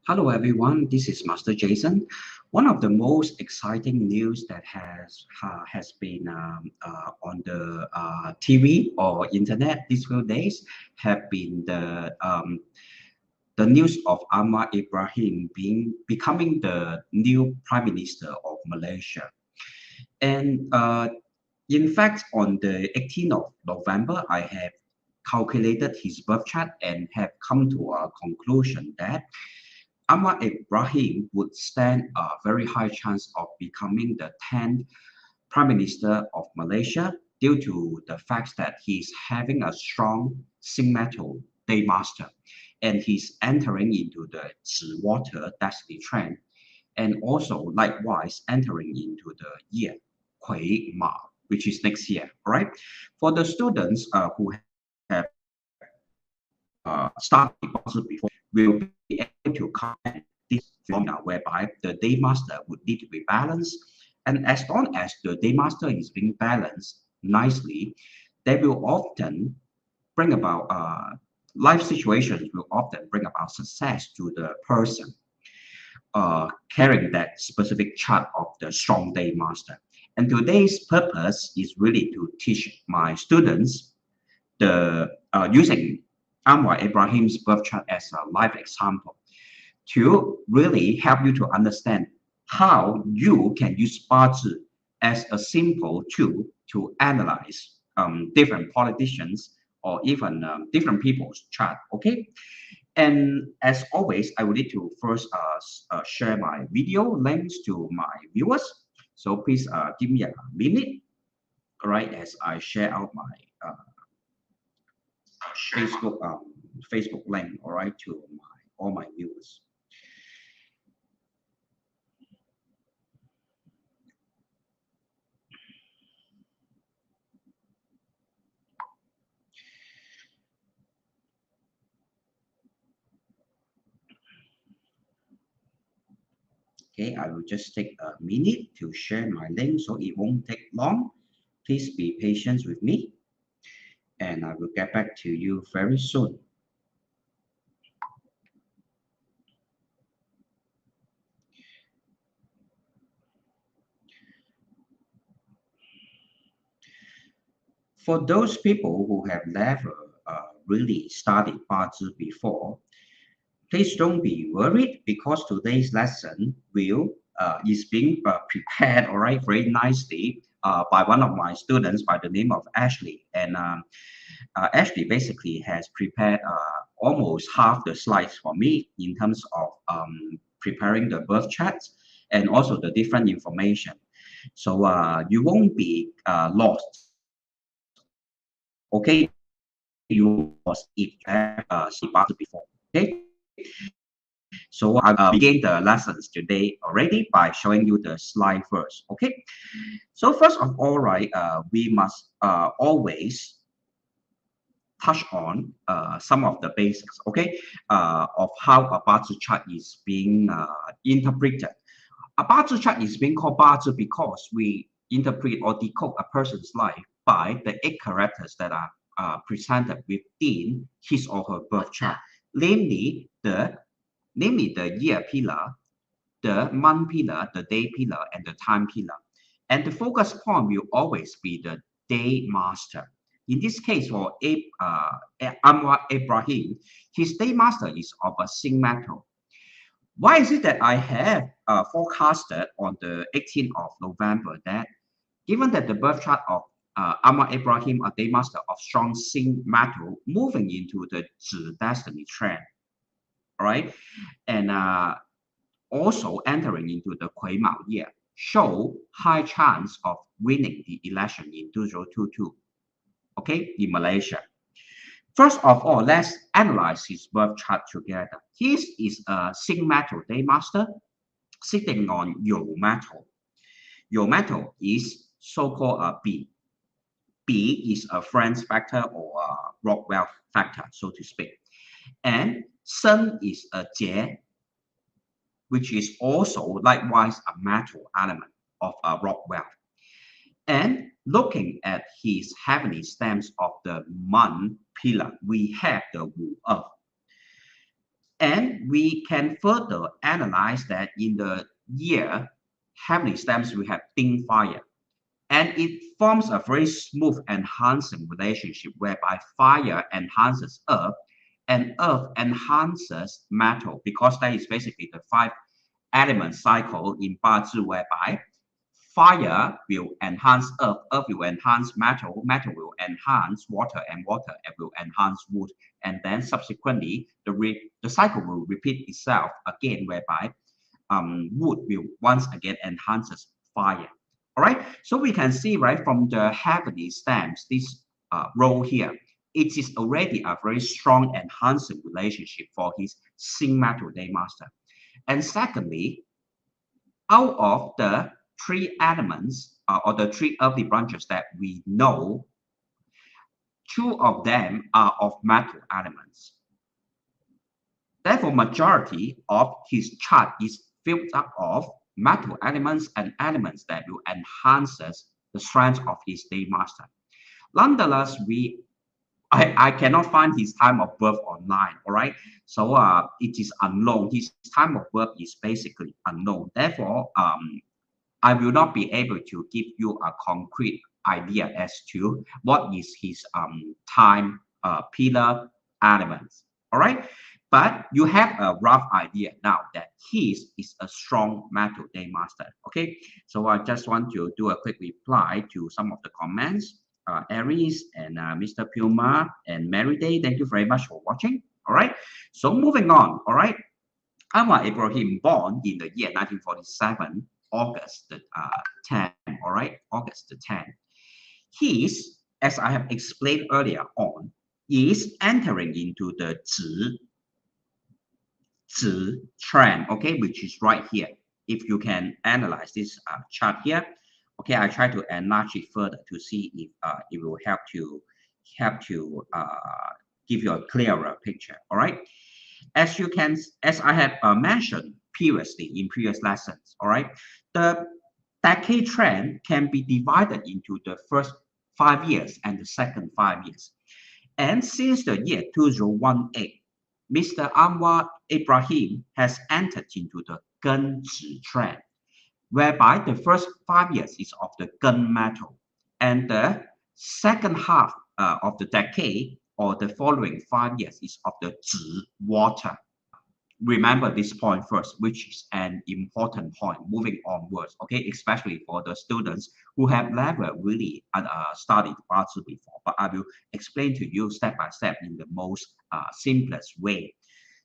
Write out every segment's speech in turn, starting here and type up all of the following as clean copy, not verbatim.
Hello everyone, this is Master Jason. One of the most exciting news that has been on the TV or internet these few days have been the news of Anwar Ibrahim becoming the new Prime Minister of Malaysia. And in fact, on the 18th of November, I have calculated his birth chart and have come to a conclusion that Anwar Ibrahim would stand a very high chance of becoming the 10th Prime Minister of Malaysia due to the fact that he's having a strong Sing-metal day master and he's entering into the Water destiny trend and also likewise entering into the year Kui Ma, which is next year, right? For the students who have started before, will be able to comment this formula whereby the day master would need to be balanced. And as long as the day master is being balanced nicely, they will often bring about life situations will often bring about success to the person carrying that specific chart of the strong day master. And today's purpose is really to teach my students the using Anwar Ibrahim's birth chart as a live example to really help you to understand how you can use Bazi as a simple tool to analyze different politicians or even different people's chart. Okay, and as always, I will need to first share my video links to my viewers. So please give me a minute, all right, as I share out my Facebook link, all right, to all my viewers. Okay, I will just take a minute to share my link so it won't take long. Please be patient with me and I will get back to you very soon. For those people who have never really studied Bazi before, please don't be worried because today's lesson is being prepared, all right, very nicely by one of my students by the name of Ashley. And Ashley basically has prepared almost half the slides for me in terms of preparing the birth charts and also the different information. So you won't be lost. Okay, you lost if you have Bazi before. Okay. So I will begin the lessons today already by showing you the slide first. Okay. So first of all, right, we must always touch on some of the basics, okay, of how a Bazi chart is being interpreted. A Bazi chart is being called Bazi because we interpret or decode a person's life by the 8 characters that are presented within his or her birth chart, namely the year pillar, the month pillar, the day pillar, and the time pillar. And the focus point will always be the day master. In this case, for Anwar Ibrahim, his day master is of a Sing-metal. Why is it that I have forecasted on the 18th of November that given that the birth chart of Anwar Ibrahim, a day master of strong Sing-metal, moving into the destiny trend, all right, and also entering into the Kui Ma year, show high chance of winning the election in 2022, okay, in Malaysia. First of all, let's analyze his birth chart together. His is a Sing-metal day master sitting on Yo metal. Yo metal is so-called a B. B is a friends factor or a rock wealth factor, so to speak. And Sun is a Jie, which is also likewise a metal element of a rock wealth. And looking at his heavenly stems of the month pillar, we have the Wu Earth. And And we can further analyze that in the year heavenly stamps we have Ding fire. And it forms a very smooth and handsome relationship whereby fire enhances earth and earth enhances metal, because that is basically the 5-element cycle in Bazi, whereby fire will enhance earth, earth will enhance metal, metal will enhance water, and water will enhance wood. And then subsequently, the cycle will repeat itself again, whereby wood will once again enhances fire. All right, so we can see right from the heavenly stamps, this row here, it is already a very strong enhancing relationship for his Sing metal day master. And secondly, out of the 3 elements or the 3 earthly branches that we know, 2 of them are of metal elements. Therefore, majority of his chart is filled up of metal elements and elements that will enhance the strength of his day master. Nonetheless, I cannot find his time of birth online. All right, so it is unknown. His time of birth is basically unknown. Therefore, I will not be able to give you a concrete idea as to what is his time pillar elements. All right, but you have a rough idea now that his is a strong metal day master. Okay, so I just want to do a quick reply to some of the comments. Aries and Mr. Puma and Mary Day, thank you very much for watching. All right, so moving on. All right, Anwar Ibrahim born in the year 1947, August the 10. All right, August the 10. He is, as I have explained earlier on, is entering into the Zi trend, okay, which is right here. If you can analyze this chart here, okay, I try to enlarge it further to see if it will help to give you a clearer picture. All right, as I have mentioned previously in previous lessons, all right, the decade trend can be divided into the first 5 years and the second 5 years. And since the year 2018, Mr. Anwar Ibrahim has entered into the Gen-Zi trend, whereby the first 5 years is of the gun metal, and the second half of the decade or the following 5 years is of the Zi water. Remember this point first, which is an important point moving onwards, okay, especially for the students who have never really studied Bazi before. But I will explain to you step by step in the most simplest way,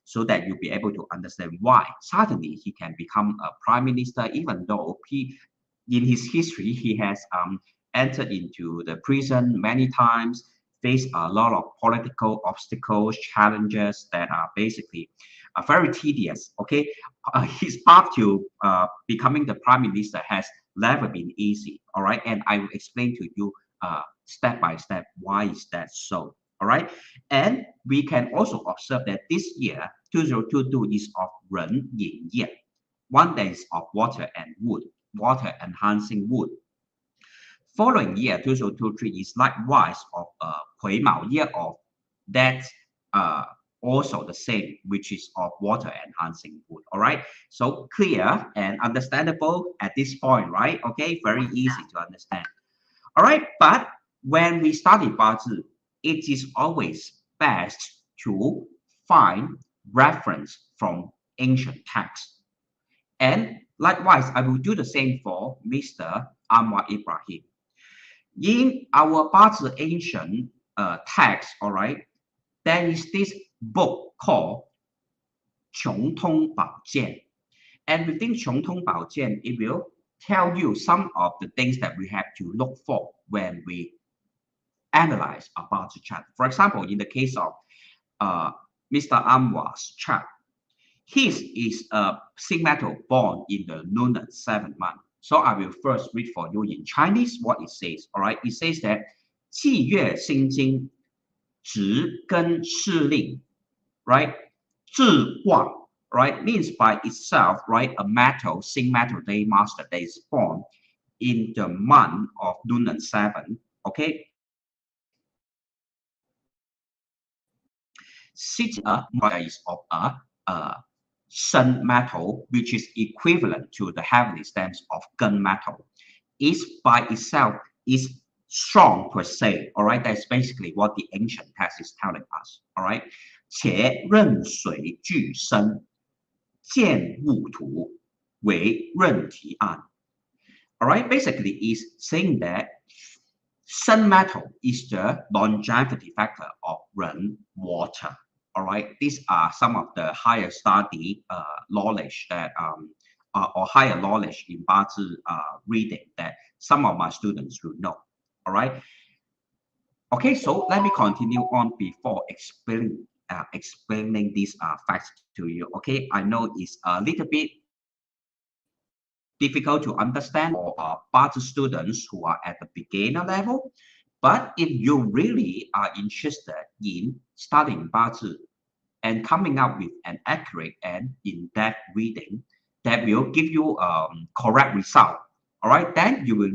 so that you'll be able to understand why suddenly he can become a prime minister, even though in his history he has entered into the prison many times, faced a lot of political obstacles, challenges that are basically very tedious. Okay, his path to becoming the prime minister has never been easy. All right, and I will explain to you step by step why is that so. All right, and we can also observe that this year 2022 is of Ren Yin Ye, one that is of water and wood, water enhancing wood. Following year 2023 is likewise of Hui Mao year of that also the same, which is of water enhancing wood. All right, so clear and understandable at this point, right? Okay, very easy to understand. All right, but when we study Bazi, it is always best to find reference from ancient texts. And likewise, I will do the same for Mr. Anwar Ibrahim. In our Bazi ancient text, all right, there is this book called Qiong Tong Bao Jian. And within Qiong Tong Bao Jian, it will tell you some of the things that we have to look for when we analyze a Bazi chart. For example, in the case of Mr. Anwar's chart, his is a Sing metal born in the lunar 7th month. So I will first read for you in Chinese what it says. All right, it says that 季月星经直根势令, right? 智化, right, means by itself, right, a metal, Sing metal day master that is born in the month of lunar 7. Okay. Sitting is of a sun metal, which is equivalent to the heavenly stems of gun metal, is by itself is strong per se. All right, that's basically what the ancient text is telling us. All right, 且任水俱生，见物土为任提案. All right, basically is saying that sun metal is the longevity factor of Ren water. All right, these are some of the higher study knowledge that or higher knowledge in Bazi reading that some of my students will know. All right. Okay, so let me continue on before explaining these facts to you. Okay, I know it's a little bit difficult to understand for Bazi students who are at the beginner level, but if you really are interested in studying Bazi and coming up with an accurate and in-depth reading that will give you correct result, all right, then you will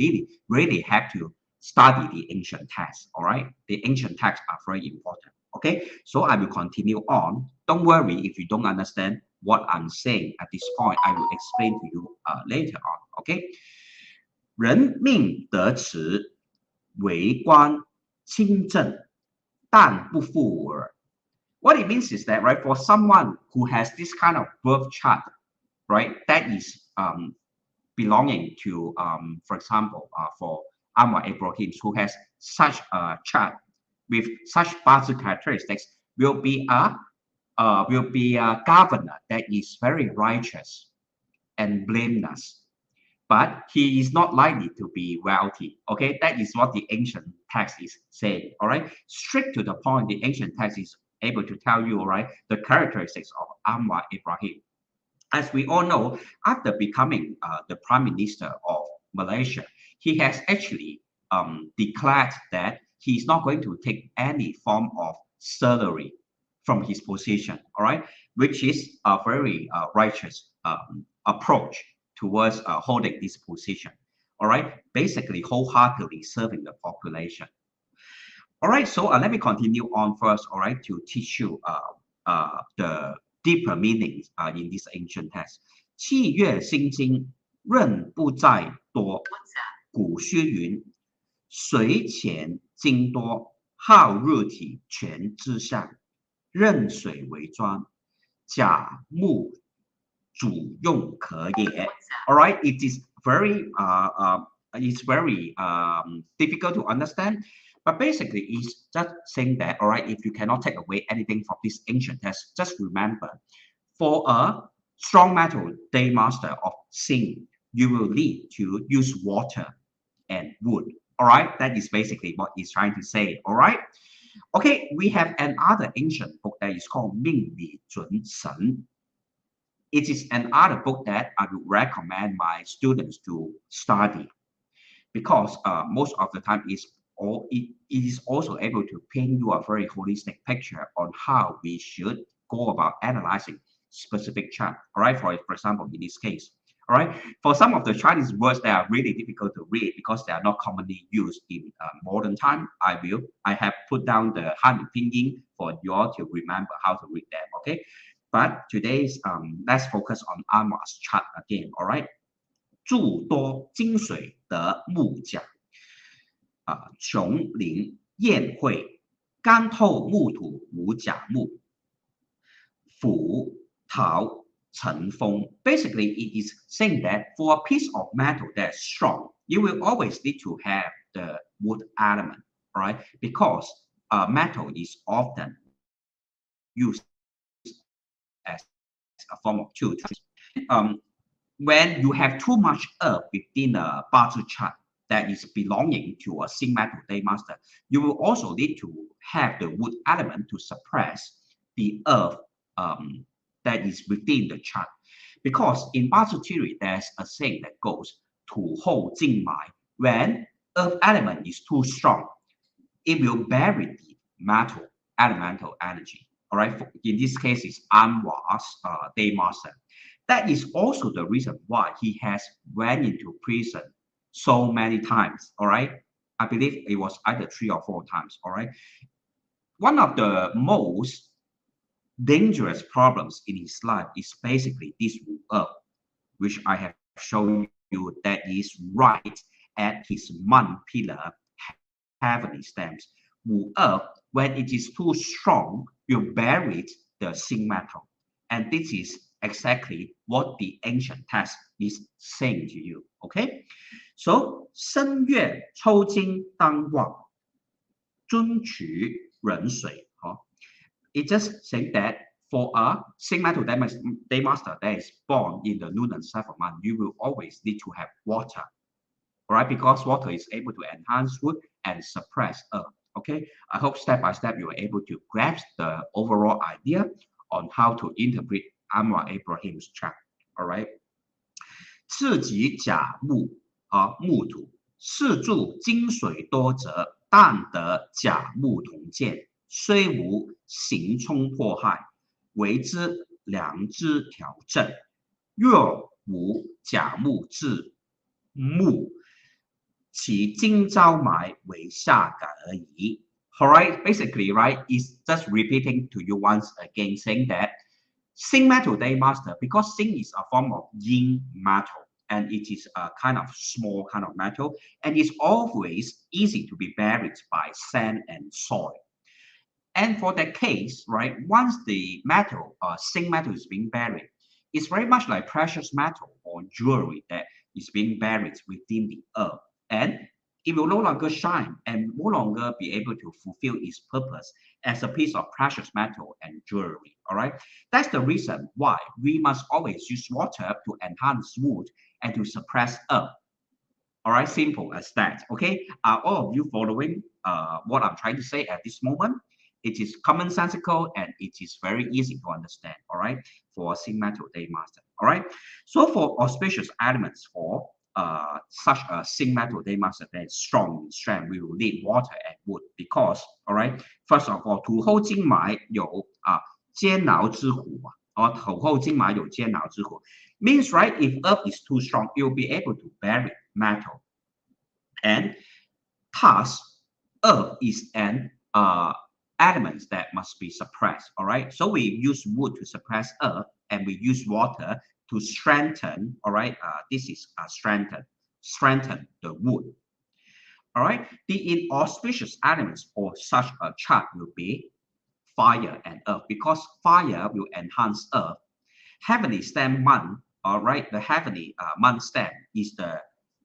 really have to study the ancient texts. All right, the ancient texts are very important. Okay, so I will continue on. Don't worry if you don't understand what I'm saying at this point. I will explain to you later on. Okay, 人命得持，为官清正，但不负耳. What it means is that, right, for someone who has this kind of birth chart, right, that is belonging to, for example, for Anwar Ibrahim, who has such a chart with such Bazi characteristics, will be a governor that is very righteous and blameless, but he is not likely to be wealthy. Okay, that is what the ancient text is saying. All right, straight to the point, the ancient text is able to tell you, all right, the characteristics of Anwar Ibrahim. As we all know, after becoming the Prime Minister of Malaysia, he has actually declared that he is not going to take any form of salary from his position, all right, which is a very righteous approach towards holding this position, all right, basically wholeheartedly serving the population. All right, so let me continue on first, all right, to teach you the deeper meanings in this ancient text. 气月心经，任不在多，古虚云，水浅经多，好日体全之象，任水为专，甲木主用可也. All right, it is very difficult to understand. But basically, it's just saying that, all right, if you cannot take away anything from this ancient text, just remember, for a strong metal day master of Sin, you will need to use water and wood. All right, that is basically what he's trying to say. All right. Okay, we have another ancient book that is called 命理准神. It is another book that I would recommend my students to study because most of the time it is also able to paint you a very holistic picture on how we should go about analyzing specific chart. All right, for example, in this case, all right, for some of the Chinese words that are really difficult to read because they are not commonly used in modern time, I have put down the Han Pinyin for you all to remember how to read them. Okay, but today's let's focus on Anwar's chart again. All right, 诸多金水得木甲。琼林宴会，干透木土无甲木，斧陶成风. Basically, it is saying that for a piece of metal that's strong, you will always need to have the wood element, right? Because metal is often used as a form of tool. When you have too much earth within a Bazi chart that is belonging to a Sin metal day master, you will also need to have the wood element to suppress the earth that is within the chart. Because in Bazi theory, there's a saying that goes, 土厚静埋. When earth element is too strong, it will bury the metal elemental energy. All right, in this case, it's Anwar's day master. That is also the reason why he has went into prison so many times. All right, I believe it was either 3 or 4 times. All right, one of the most dangerous problems in his life is basically this Wu, which I have shown you that is right at his month pillar heavenly stems. Wu, when it is too strong, you bury the zinc metal. And this is exactly what the ancient text is saying to you. Okay? So, 申月抽金当旺，尊取壬水。It just saying that for a zinc metal day master that is born in the lunar 7th month, you will always need to have water. Alright, because water is able to enhance wood and suppress earth. Okay, I hope step by step you are able to grasp the overall idea on how to interpret Anwar Ibrahim's chart. Alright. 次级甲木木土，四柱金水多则，但得甲木同见，虽无行冲迫害，为之良知调正。若无甲木至木，其金招埋为下感而已。Alright, basically, right, is just repeating to you once again, saying that zinc metal day master, because zinc is a form of yin metal, and it is a kind of small kind of metal, and it's always easy to be buried by sand and soil. And for that case, right, once the metal, zinc metal is being buried, it's very much like precious metal or jewelry that is being buried within the earth. And it will no longer shine and no longer be able to fulfill its purpose as a piece of precious metal and jewelry. All right. That's the reason why we must always use water to enhance wood and to suppress earth. All right. Simple as that. Okay. Are all of you following what I'm trying to say at this moment? It is commonsensical and it is very easy to understand. All right. For zinc metal day master. All right. So for auspicious elements for such a zinc metal day master that is strong in strength, we will need water and wood because, all right, first of all, 土后金埋有煎熬之虎 or 土后金埋有煎熬之虎 means, right, if earth is too strong, it will be able to bury metal. And thus, earth is an element that must be suppressed, all right? So we use wood to suppress earth and we use water to strengthen, all right, this is strengthen the wood. All right, the inauspicious elements for such a chart will be fire and earth because fire will enhance earth. Heavenly stem month, all right, the heavenly month stem is the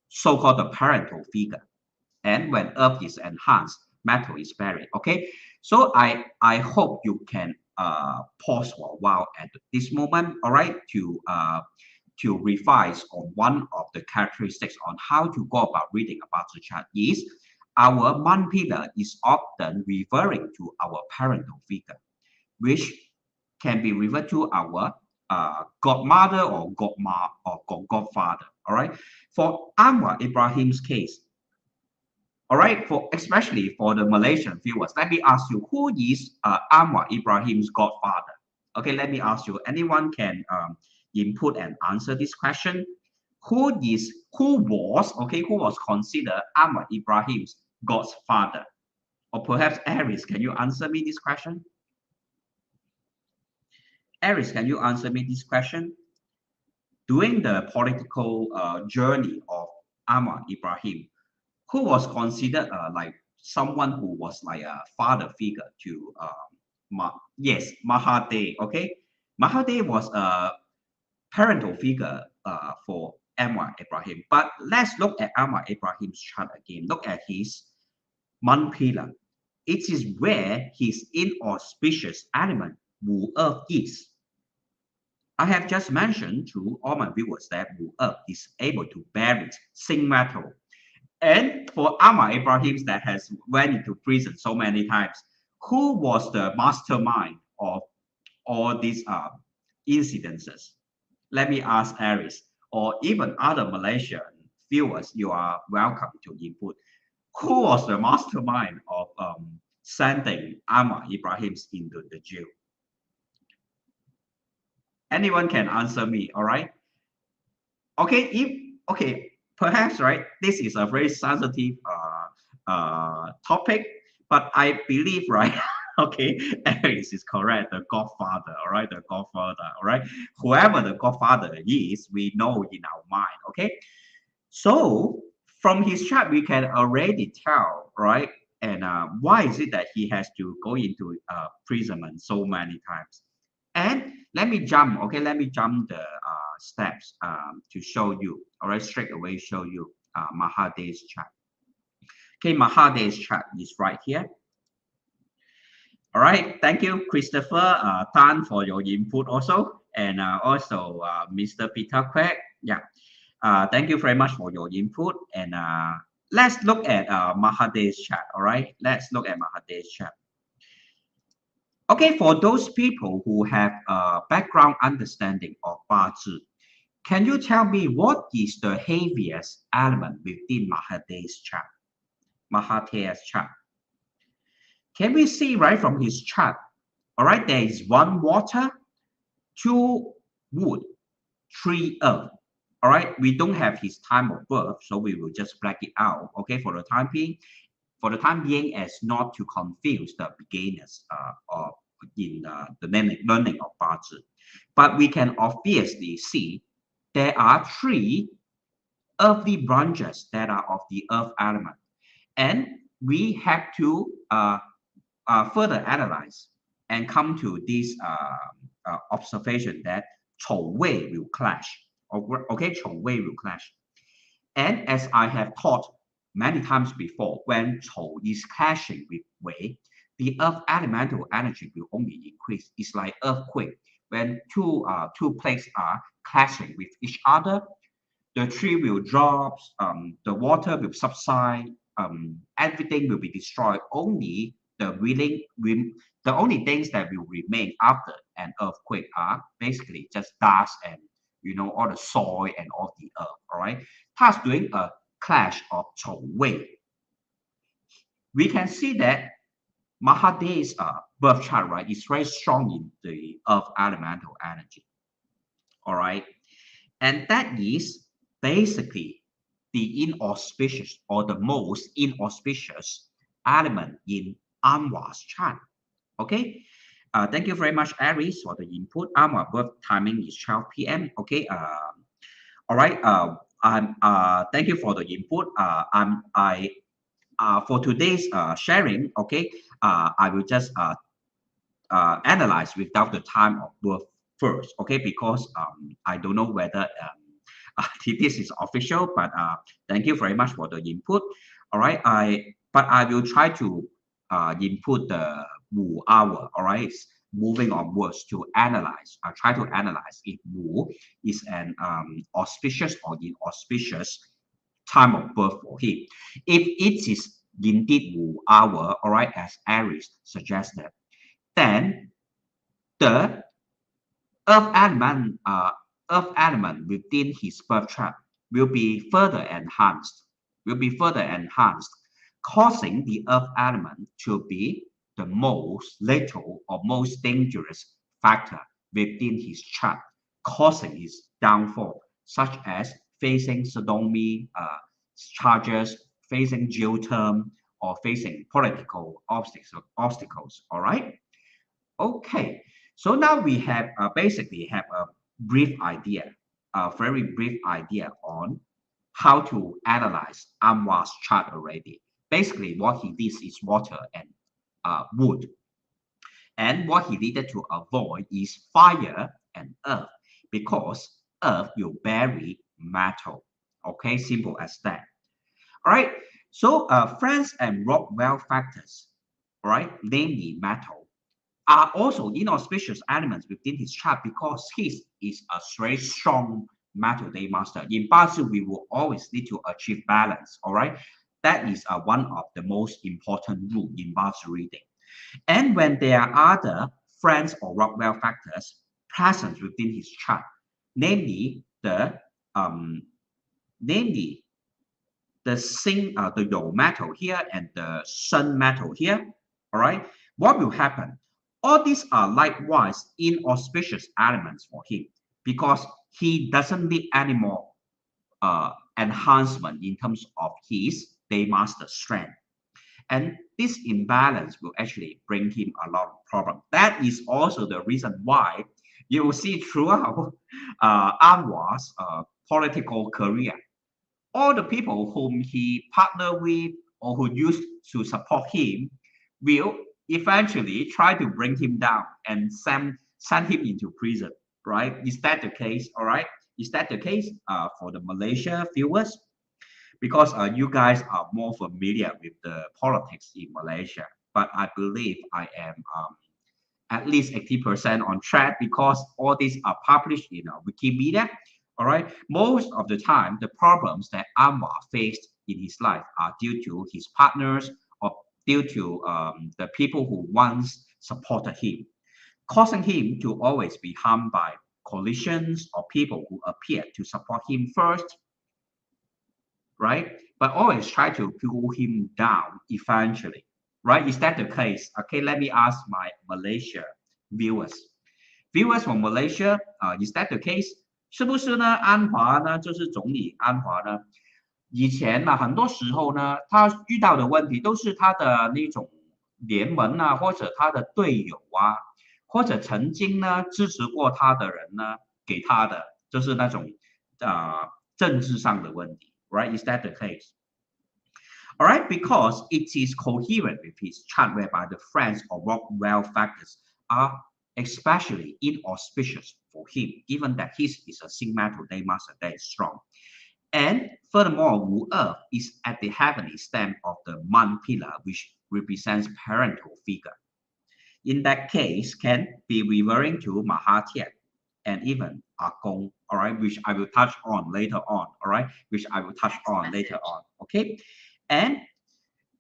so-called the parental figure. And when earth is enhanced, metal is buried. Okay, so I hope you can pause for a while at this moment, all right, to revise on one of the characteristics on how to go about reading about the chart is our month pillar is often referring to our parental figure, which can be referred to our godmother or godfather. All right, for Anwar Ibrahim's case, all right, especially for the Malaysian viewers, let me ask you, who is Anwar Ibrahim's godfather? Okay, let me ask you, anyone can input and answer this question. Who was considered Anwar Ibrahim's godfather? Or perhaps Aris, can you answer me this question? Aris, can you answer me this question? During the political journey of Anwar Ibrahim, who was considered like someone who was like a father figure to Mahathir. Okay, Mahathir was a parental figure for Anwar Ibrahim. But let's look at Anwar Ibrahim's chart again. Look at his month pillar. It is where his inauspicious element Wu Earth is. I have just mentioned to all my viewers that Wu Earth is able to bury zinc metal. And for Anwar Ibrahim that has went into prison so many times, who was the mastermind of all these incidences? Let me ask Aris, or even other Malaysian viewers, you are welcome to input. Who was the mastermind of sending Anwar Ibrahim into the jail? Anyone can answer me, all right? Okay, perhaps, right, this is a very sensitive topic, but I believe, right, Okay, Aries is correct. The Godfather, all right, the Godfather, all right. Whoever the Godfather is, we know in our mind. Okay, so from his chart, we can already tell, right? And why is it that he has to go into imprisonment so many times? And let me jump, okay, let me jump the steps to show you, all right, straight away show you Mahathir's chart. Okay, Mahathir's chart is right here. All right, thank you, Christopher Tan, for your input also, and also Mr. Peter Quack. Yeah, thank you very much for your input. And let's look at Mahathir's chart. All right, let's look at Mahathir's chart. Okay, for those people who have a background understanding of Bazi, can you tell me what is the heaviest element within Mahathir's chart? Mahathir's chart. Can we see right from his chart? All right, there is 1 water, 2 wood, 3 earth. All right, we don't have his time of birth, so we will just black it out. Okay, for the time being, as not to confuse the beginners in the learning of Bazi. But we can obviously see there are 3 earthly branches that are of the earth element, and we have to further analyze and come to this observation that Chou Wei will clash. Okay, Chou Wei will clash. And as I have taught many times before, when Chou is clashing with Wei, the earth elemental energy will only increase. It's like earthquake. When two plates are clashing with each other, the tree will drop, the water will subside, everything will be destroyed. Only the only things that will remain after an earthquake are basically just dust and all the soil and all the earth. All right, thus doing a clash of Chou Wei. We can see that Mahathir's birth chart, right, is very strong in the earth elemental energy. All right, and that is basically the inauspicious or the most inauspicious element in Anwar's chart. Okay, thank you very much, Aries, for the input. Anwar birth timing is 12 p.m. Okay, all right. Thank you for the input. For today's sharing, okay, I will just analyze without the time of birth first, okay, because I don't know whether this is official, but thank you very much for the input. All right, but I will try to input the Wu hour. All right, moving onwards to analyze. I try to analyze if Wu is an auspicious or inauspicious time of birth for him. If it is indeed Wu hour, all right, as Aries suggested, then the earth element within his birth chart will be further enhanced, causing the earth element to be the most lethal or most dangerous factor within his chart, causing his downfall, such as facing sodomy charges, facing jail term, or facing political obstacles. All right. Okay. So now we have basically have a brief idea, a very brief idea on how to analyze Anwar's chart already. Basically, what he did is water and wood. And what he needed to avoid is fire and earth, because earth will bury metal. Okay, simple as that. All right. So friends and Rockwell factors, all right, namely metal, are also inauspicious elements within his chart because he is a very strong metal day master. In Bazi, we will always need to achieve balance. All right, that is one of the most important rules in Bazi reading. And when there are other friends or Rockwell factors present within his chart, namely the zinc, the Yo metal here and the Sun metal here. All right, what will happen? All these are likewise inauspicious elements for him because he doesn't need any more enhancement in terms of his day master strength. And this imbalance will actually bring him a lot of problem. That is also the reason why you will see throughout Anwar's political career, all the people whom he partnered with or who used to support him will eventually try to bring him down and send him into prison, right? Is that the case? All right. Is that the case for the Malaysia viewers? Because you guys are more familiar with the politics in Malaysia, but I believe I am at least 80% on track because all these are published in Wikimedia. All right. Most of the time, the problems that Anwar faced in his life are due to his partners or due to the people who once supported him, causing him to always be harmed by coalitions or people who appear to support him first, right? But always try to pull him down eventually, right? Is that the case? Okay, let me ask my Malaysia viewers. Viewers from Malaysia, is that the case? 是不是呢？安华呢，就是总理安华呢，以前呢，很多时候呢，他遇到的问题都是他的那种联盟啊，或者他的队友啊，或者曾经呢支持过他的人呢，给他的就是那种政治上的问题。Right? Is that the case? All right, because it is coherent with his chart whereby the friends or wealth factors are especially inauspicious for him, given that his is a sigmatal day master that is strong. And furthermore, Wu is at the heavenly stamp of the month pillar, which represents parental figure. In that case, can be referring to Mahathir and even Agong, all right, which I will touch on later on, all right, which I will touch on later on, okay? And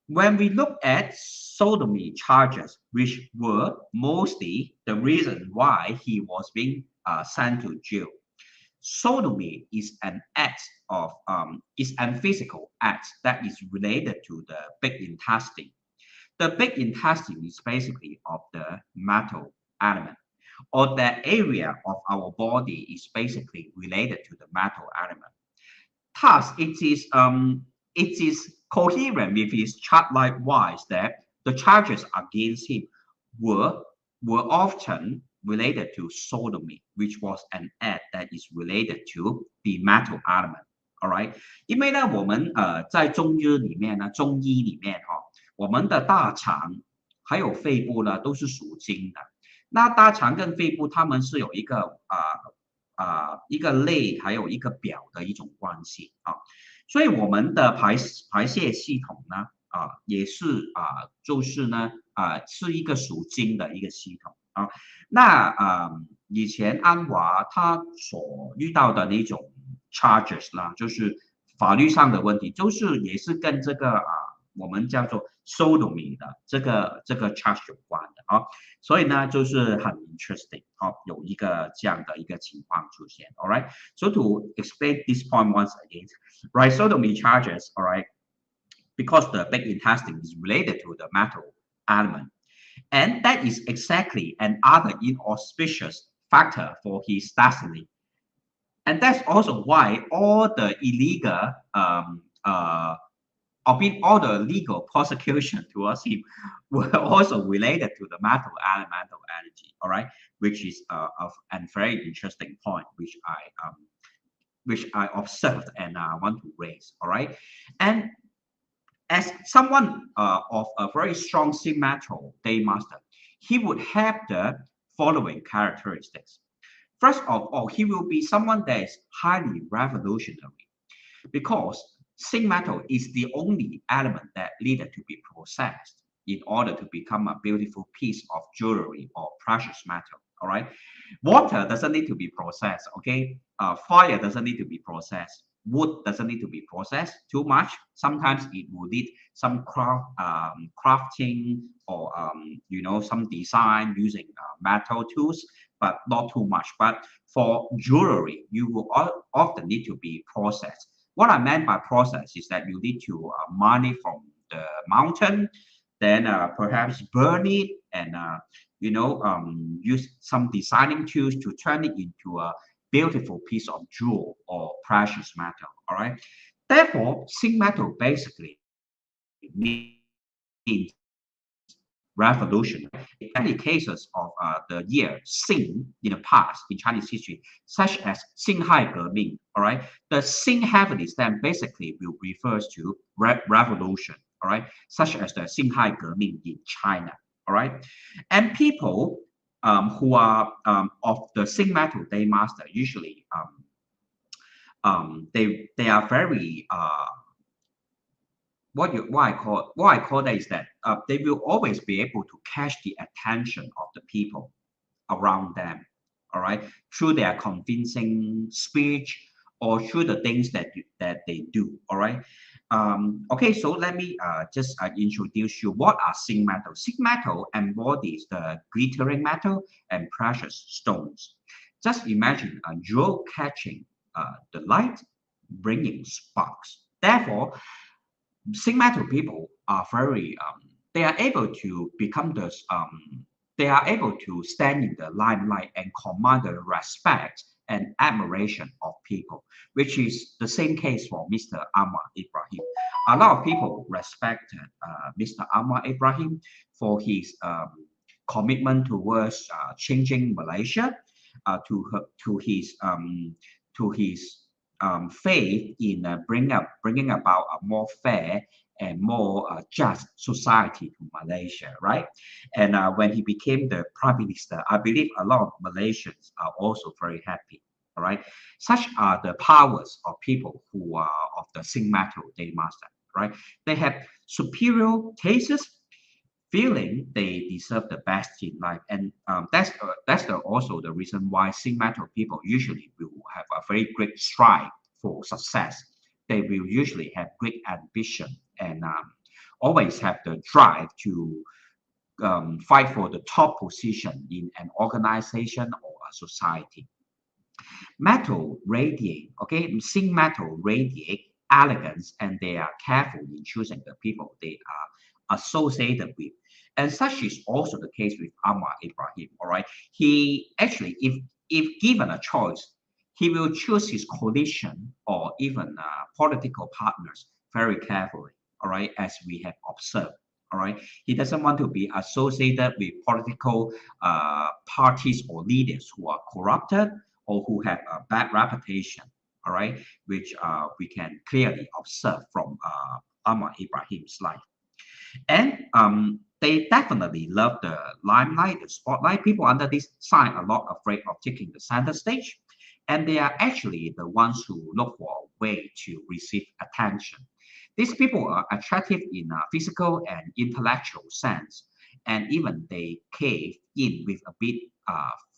when we look at sodomy charges, which were mostly the reason why he was being sent to jail, sodomy is an act of, is an physical act that is related to the big intestine. The big intestine is basically of the metal element, or that area of our body is basically related to the metal element. Thus, it is coherent with his chart likewise that the charges against him were often related to sodomy, which was an act that is related to the metal element. All right， 因为呢，我们在中医里面呢，我们的大肠还有肺部呢都是属金的。那大肠跟肺部它们是有一个一个内还有一个表的一种关系啊，所以我们的排泄系统呢也是就是呢是一个属金的一个系统啊。那以前安华他所遇到的那种 charges 啦，就是法律上的问题，就是也是跟这个我们叫做 sodomy 的这个 charge 有关的啊，所以呢就是很 interesting 有一个这样的一个情况出现 ，all right. So to explain this point once again, right, sodomy charges, all right, because the big intestine is related to the metal element, and that is exactly another inauspicious factor for his destiny, and that's also why all the illegal all the legal prosecution towards him were also related to the metal elemental energy, all right, which is a very interesting point which I observed and want to raise, all right. And as someone of a very strong sigmatal day master, he would have the following characteristics. First of all, he will be someone that is highly revolutionary, because sigmatal is the only element that needed to be processed in order to become a beautiful piece of jewelry or precious metal. All right, water doesn't need to be processed. Okay, fire doesn't need to be processed. Wood doesn't need to be processed too much. Sometimes it will need some crafting or some design using metal tools, but not too much. But for jewelry, you will often need to be processed. What I meant by process is that you need to mine it from the mountain, then perhaps burn it, and use some designing tools to turn it into a beautiful piece of jewel or precious metal. All right. Therefore, sigmatal basically means revolution. Many cases of the year Xing in the past in Chinese history, such as Xinghai Geming, all right? The Xing heavily stem basically will refers to revolution, all right? Such as the Xinghai Geming in China, all right? And people who are of the Xing metal day master usually they are very what I call that is that they will always be able to catch the attention of the people around them, all right, through their convincing speech or through the things that they do, all right. Okay, so let me just introduce you what are Xing metal. Xing metal embodies the glittering metal and precious stones. Just imagine a jewel catching the light, bringing sparks. Therefore, Xing metal people are very they are able to become the they are able to stand in the limelight and command the respect and admiration of people, which is the same case for Mr. Anwar Ibrahim. A lot of people respected Mr. Anwar Ibrahim for his commitment towards changing Malaysia, to his faith in bringing about a more fair and more just society to Malaysia, right? And when he became the Prime Minister, I believe a lot of Malaysians are also very happy, all right? Such are the powers of people who are of the Xing metal day master, right? They have superior tastes, feeling they deserve the best in life, and that's also the reason why Xing metal people usually will have a very great strive for success. They will usually have great ambition and always have the drive to fight for the top position in an organization or a society. Metal radiate, okay, Xing metal radiate elegance, and they are careful in choosing the people they are associated with. And such is also the case with Anwar Ibrahim, all right? He actually, if given a choice, he will choose his coalition or even political partners very carefully, all right, as we have observed, all right? He doesn't want to be associated with political parties or leaders who are corrupted or who have a bad reputation, all right, which we can clearly observe from Anwar Ibrahim's life. And they definitely love the limelight, the spotlight. People under this sign are not afraid of taking the center stage, and they are actually the ones who look for a way to receive attention. These people are attractive in a physical and intellectual sense, and even they cave in with a bit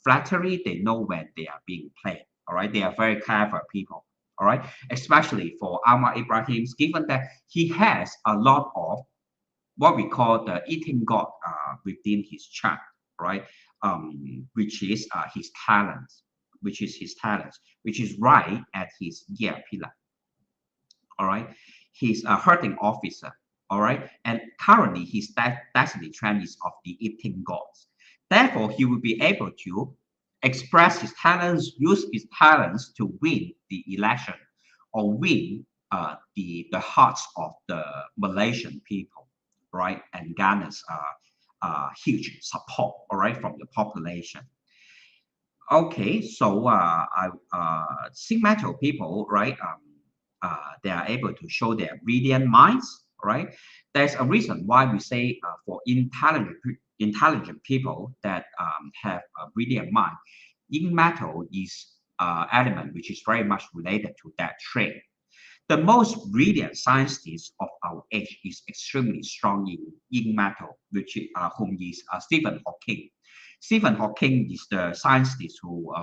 flattery. They know when they are being played. All right, they are very clever people. All right, especially for Anwar Ibrahim, given that he has a lot of what we call the eating god within his chart, right? Which is his talents, which is right at his year pillar. All right, he's a herding officer. All right, and currently his destiny trend is of the eating gods. Therefore, he will be able to express his talents, use his talents to win the election or win the hearts of the Malaysian people, right, and garners huge support, all right, from the population. Okay, so Xing metal people, right, they are able to show their brilliant minds, right? There's a reason why we say for intelligent people that have a brilliant mind, Xing metal is element which is very much related to that trait. The most brilliant scientist of our age is extremely strong in Xing metal, which whom is Stephen Hawking. Stephen Hawking is the scientist who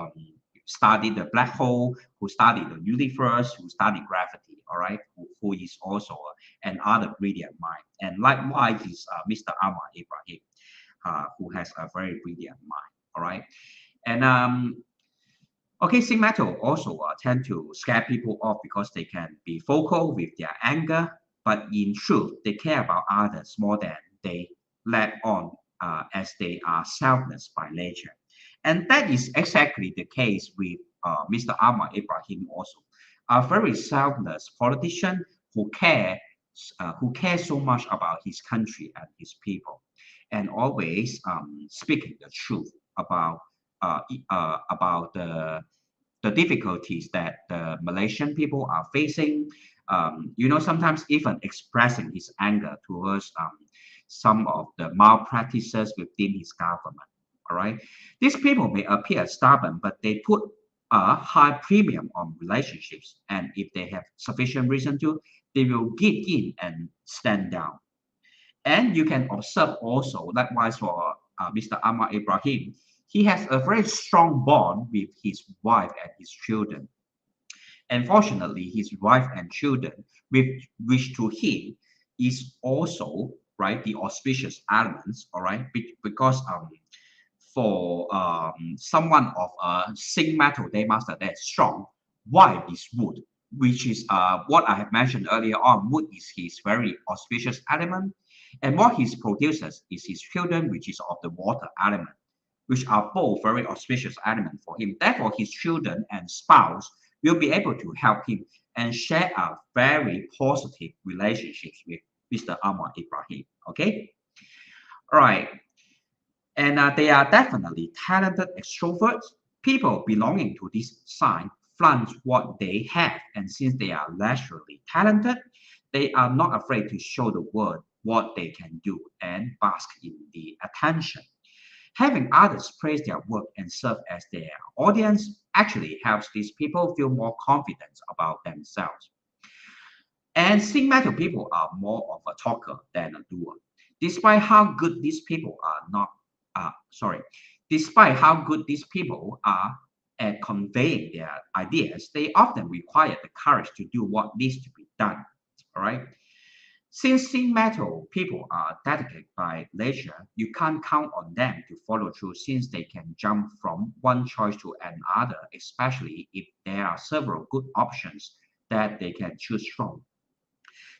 studied the black hole, who studied the universe, who studied gravity, all right, who is also another brilliant mind. And likewise is Mr. Anwar Ibrahim, who has a very brilliant mind, all right. And okay, Xing metal also tend to scare people off because they can be vocal with their anger, but in truth, they care about others more than they let on, as they are selfless by nature. And that is exactly the case with Mr. Anwar Ibrahim also, a very selfless politician who cares who cares so much about his country and his people, and always speaking the truth about the difficulties that the Malaysian people are facing. Sometimes even expressing his anger towards some of the malpractices within his government. All right, these people may appear stubborn, but they put a high premium on relationships, and if they have sufficient reason to, they will give in and stand down. And you can observe also, likewise for Mr. Anwar Ibrahim, he has a very strong bond with his wife and his children. Unfortunately, his wife and children, which to him is also right the auspicious elements, all right, because for someone of a sing metal day master that's strong, wife is wood, which is what I have mentioned earlier on. Wood is his very auspicious element, and what he produces is his children, which is of the water element, which are both very auspicious elements for him. Therefore, his children and spouse will be able to help him and share a very positive relationships with Mr. Anwar Ibrahim. Okay, all right, and they are definitely talented extroverts. People belonging to this sign flaunt what they have, and since they are naturally talented, they are not afraid to show the world what they can do and bask in the attention. Having others praise their work and serve as their audience actually helps these people feel more confident about themselves. And sing metal people are more of a talker than a doer. Despite how good these people are at conveying their ideas, they often require the courage to do what needs to be done. All right. Since sing metal people are dedicated by nature, you can't count on them to follow through, since they can jump from one choice to another, especially if there are several good options that they can choose from.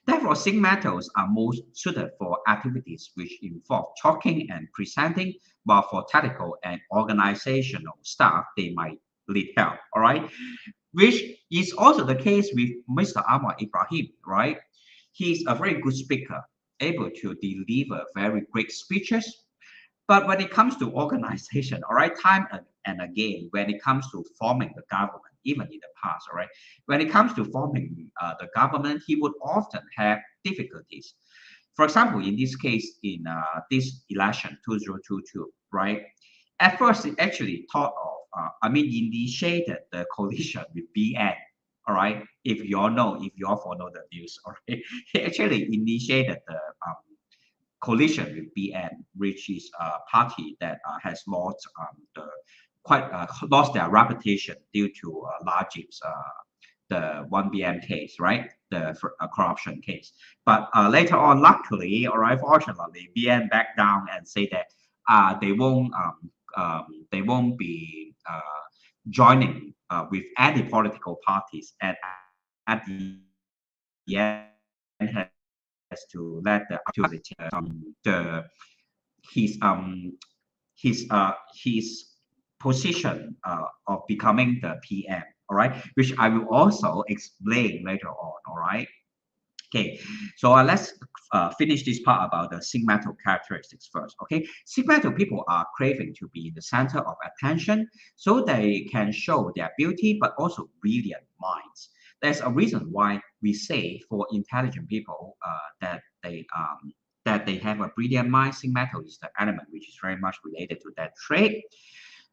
Therefore, sing metals are most suited for activities which involve talking and presenting, while for technical and organizational stuff, they might need help. All right, which is also the case with Mr. Anwar Ibrahim. Right. He's a very good speaker, able to deliver very great speeches. But when it comes to organization, all right, time and again, when it comes to forming the government, even in the past, all right, when it comes to forming the government, he would often have difficulties. For example, in this case, in this election 2022, right, at first he actually thought of, initiated the coalition with BN. All right, if you all follow the news, all right, he actually initiated the coalition with BN, which is a party that has lost lost their reputation due to large the 1BM case, right, the corruption case. But later on, luckily, all right, fortunately, BN backed down and say that they won't be joining with any political parties, and at the end has to let his position of becoming the PM. All right, which I will also explain later on. All right. Okay, so let's finish this part about the sing metal characteristics first. Okay, sing metal people are craving to be in the center of attention, so they can show their beauty but also brilliant minds. There's a reason why we say for intelligent people that they have a brilliant mind. Sing metal is the element which is very much related to that trait,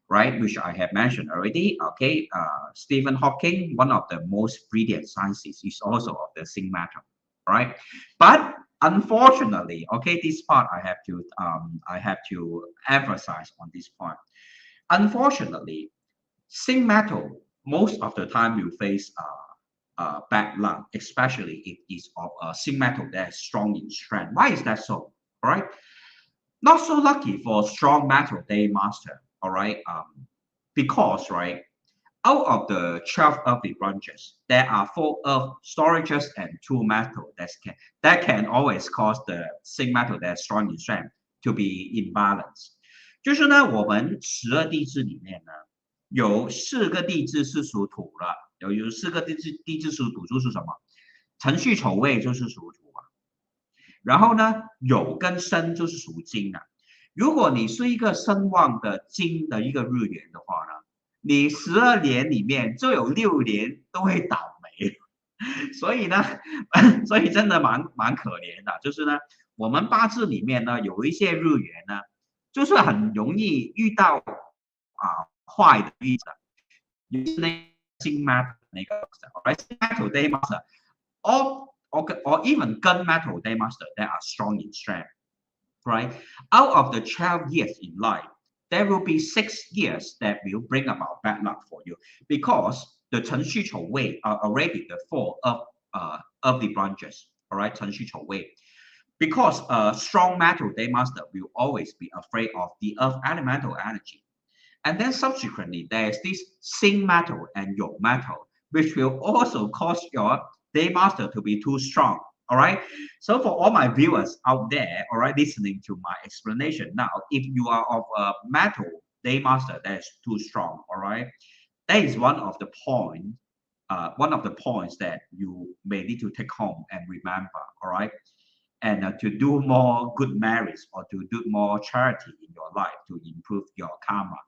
right, which I have mentioned already. Okay, Stephen Hawking, one of the most brilliant scientists, is also of the sing metal. Right, but unfortunately, okay, this part I have to emphasize on this point. Unfortunately, sing metal most of the time will face bad luck, especially if it's of a sing metal that is strong in strength. Why is that so? All right, not so lucky for strong metal day master. All right, because right, out of the 12 earthly branches, there are 4 earth storages and 2 metal that can always cause the sing metal that is strong in strength to be imbalanced. 就是呢，我们12地支里面呢，有4个地支是属土的，有4个地支属土，就是什么？辰戌丑未就是属土嘛。然后呢，酉跟申就是属金的。如果你是一个身旺的金的一个日元的话呢，你12年里面就有6年都会倒霉。所以呢，所以真的蛮可怜的。就是呢，我们八字里面呢有一些日元呢，就是很容易遇到坏的日子。有那金 metal 那个 metal day master or even gun metal day master that are strong in strength, right? Out of the 12 years in life, there will be 6 years that will bring about bad luck for you because the 辰戌丑未are already the 4 of the branches, all right? 辰戌丑未. Because a strong metal day master will always be afraid of the earth elemental energy. And then subsequently, there's this Sing metal and Yog metal, which will also cause your day master to be too strong. All right. So for all my viewers out there, all right, listening to my explanation now, if you are of a metal day master that is too strong, all right, that is one of the points that you may need to take home and remember. All right. And to do more good marriage or to do more charity in your life to improve your karma.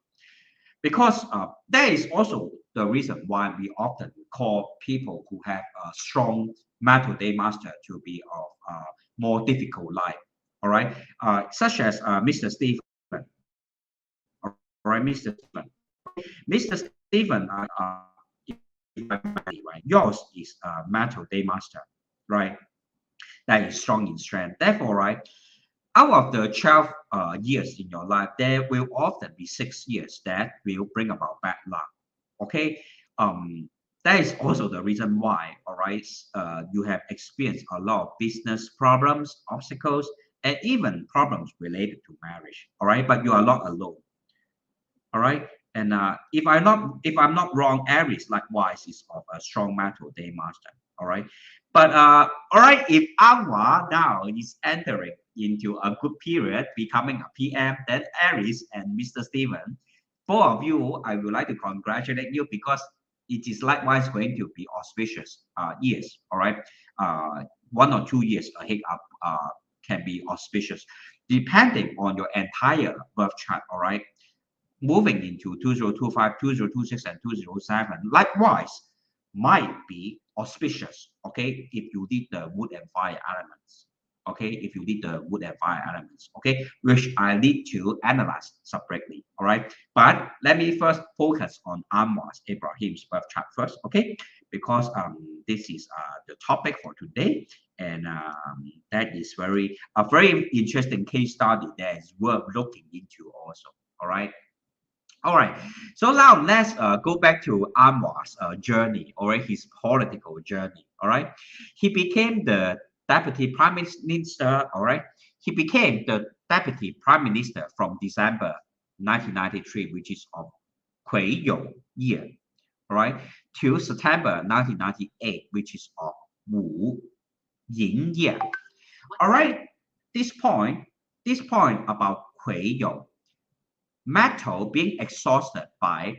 Because that is also the reason why we often call people who have a strong metal day master to be of more difficult life. All right, such as Mr. Stephen. All right, Mr. Stephen. Mr. Stephen, right? Yours is a metal day master, right? That is strong in strength. Therefore, right, out of the 12 years in your life, there will often be 6 years that will bring about bad luck. Okay, that is also the reason why, all right, you have experienced a lot of business problems, obstacles, and even problems related to marriage. All right, but you are not alone. All right, and if I'm not wrong, Aries likewise is of a strong metal day master. All right, but all right, if Anwar now is entering into a good period, becoming a PM, then Aries and Mr. Stephen, both of you, I would like to congratulate you because it is likewise going to be auspicious years. All right, 1 or 2 years ahead up can be auspicious, depending on your entire birth chart. All right, moving into 2025, 2026, and 2027, likewise might be auspicious. Okay, if you did the wood and fire elements. Okay, if you did the wood and fire elements, okay, which I need to analyze separately. All right, but let me first focus on Anwar Ibrahim's birth chart first, okay, because this is the topic for today, and that is a very interesting case study that is worth looking into also. All right. All right, so now let's go back to Anwar's journey, or his political journey. All right, he became the Deputy Prime Minister. All right, he became the Deputy Prime Minister from December 1993, which is of Kui Yong year. All right, to September 1998, which is of Wu Yin year. All right, this point about Kui Yong. Metal being exhausted by,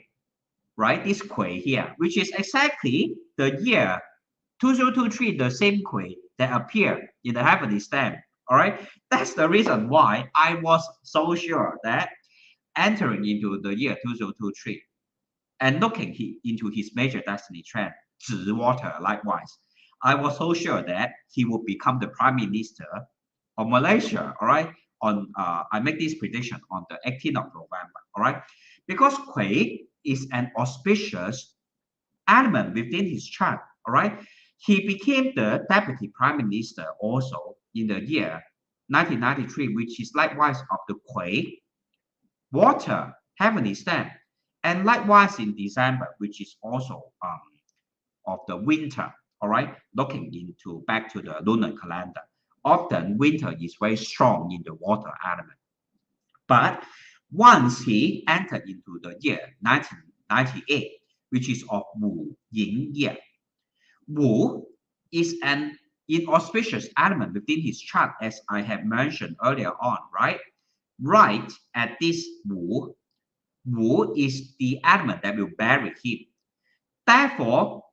right, this Kui here, which is exactly the year 2023, the same Kui that appeared in the heavenly stamp. All right, that's the reason why I was so sure that entering into the year 2023 and looking into his major destiny trend, Zhi water, likewise, I was so sure that he would become the Prime Minister of Malaysia. All right. I make this prediction on the 18th of November, all right? Because Kui is an auspicious element within his chart, all right? He became the Deputy Prime Minister also in the year 1993, which is likewise of the Kui, water, heavenly stamp, and likewise in December, which is also of the winter, all right? Looking into back to the lunar calendar. Often winter is very strong in the water element. But once he entered into the year 1998, which is of Wu Yin year, Wu is an inauspicious element within his chart, as I have mentioned earlier on, right? Right at this Wu, Wu is the element that will bury him. Therefore,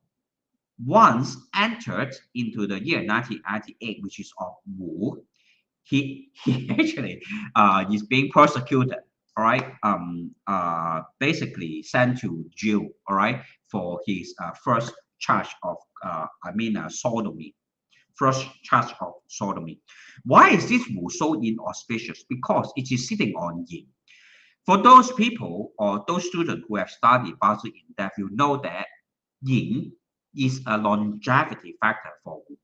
once entered into the year 1998, which is of Wu, he actually is being persecuted, all right, basically sent to jail, all right, for his first charge of sodomy. First charge of sodomy. Why is this Wu so inauspicious? Because it is sitting on Yin. For those people or those students who have studied Bazi in depth, you know that Yin is a longevity factor for Wu.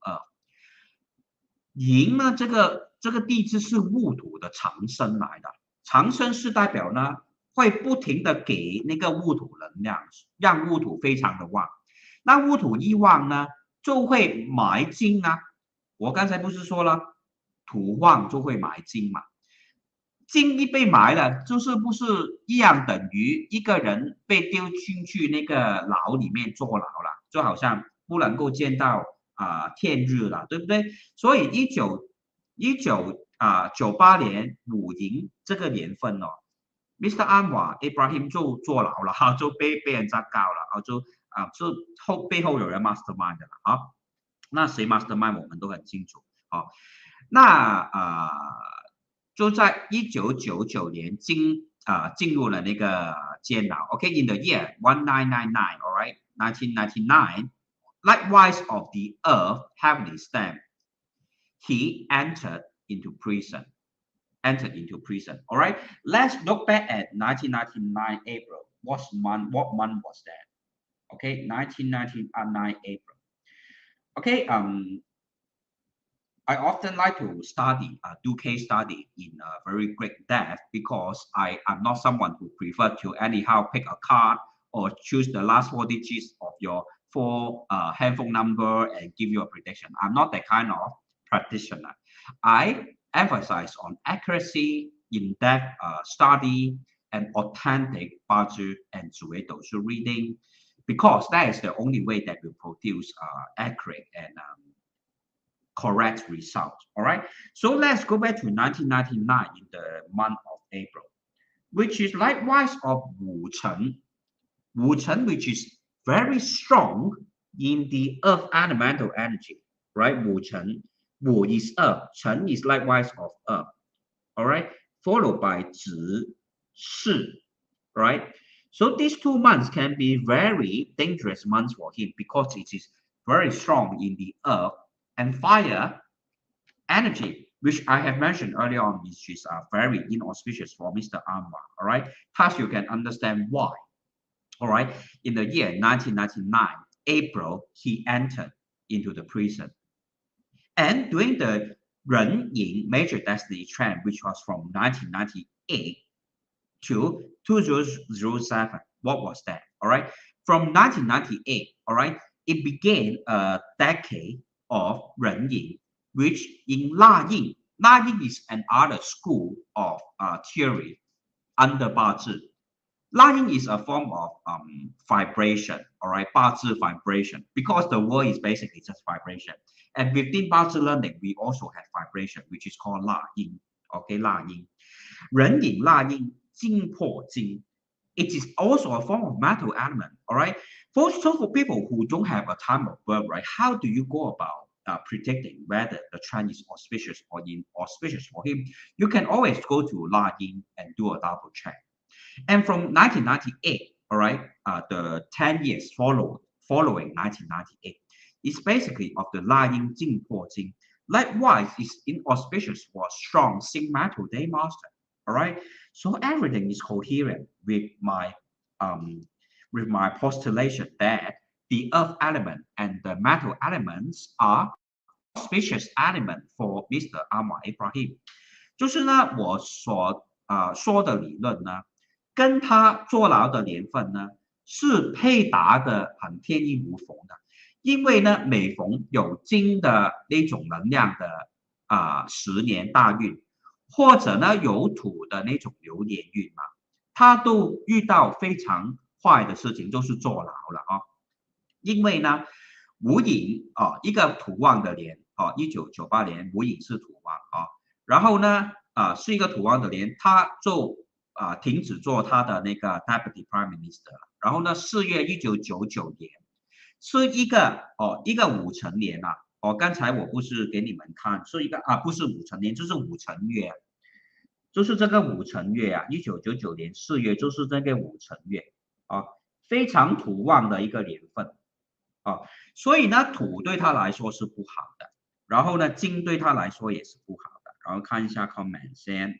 银呢，这个地支是戊土的长生来的，长生是代表呢会不停的给那个戊土能量，让戊土非常的旺。那戊土一旺呢，就会埋金啊。我刚才不是说了，土旺就会埋金嘛。金一被埋了，就是不是一样等于一个人被丢进去那个牢里面坐牢了，就好像不能够见到天日了，对不对？所以1998年五寅这个年份哦 ，Mr. Anwar Ibrahim 就坐牢了哈，就被人家告了，就背后有人 mastermind 的了啊。那谁 mastermind 我们都很清楚啊。那就在1999年进入了那个监牢。OK，in the year 1999，all right，1999。Likewise of the earth heavenly stamp, he entered into prison. All right. Let's look back at 1999 April. What month was that? Okay, 1999 April. Okay. I often like to do case study in very great depth because I am not someone who prefer to anyhow pick a card or choose the last 4 digits of your handphone number and give you a prediction. I'm not that kind of practitioner. I emphasize on accuracy, in-depth study, and authentic Bazi and Zhui Doshi reading, because that is the only way that will produce accurate and correct results. All right. So let's go back to 1999 in the month of April, which is likewise of Wu Chen. Wu Chen, which is very strong in the earth elemental energy, right? Wu Chen, Wu is earth, Chen is likewise of earth, all right? Followed by Zi, Shi, right? So these 2 months can be very dangerous months for him because it is very strong in the earth and fire energy, which I have mentioned earlier on, which is very inauspicious for Mr. Anwar, all right? Thus you can understand why. All right, in the year 1999, April, he entered into the prison. And during the Ren Yin major destiny trend, which was from 1998 to 2007, what was that? All right, from 1998, all right, it began a decade of Ren Yin, which in La Yin is another school of theory under Bazi. La Yin is a form of vibration, all right, Bazi vibration, because the world is basically just vibration. And within Bazi learning, we also have vibration, which is called La Yin, okay, La Yin. Ren Yin, La Yin, Jing Po Jing. It is also a form of metal element, all right. So for people who don't have a time of birth, right, how do you go about predicting whether the trend is auspicious or inauspicious for him? You can always go to La Yin and do a double check. And from 1998, all right, the 10 years following 1998, is basically of the La Yin Jing Po Jing. Likewise, is inauspicious for strong Sing Metal Day Master. All right, so everything is coherent with my postulation that the earth element and the metal elements are auspicious element for Mr. Anwar Ibrahim. 就是呢，我所说的理论呢。跟他坐牢的年份呢是配搭的很天衣无缝的，因为呢每逢有金的那种能量的10年大运，或者呢有土的那种流年运嘛，他都遇到非常坏的事情，就是坐牢了啊。因为呢无影一个土旺的年1998年无影是土旺然后呢是一个土旺的年，他就停止做他的那个 Deputy Prime Minister 了。然后呢，4月1999年是一个5成年刚才我不是给你们看，是一个不是五辰年，就是五辰月，就是这个五辰月啊，1999年4月就是这个五辰月啊，非常土旺的一个年份啊，所以呢，土对他来说是不好的，然后呢，金对他来说也是不好的，然后看一下 comment 先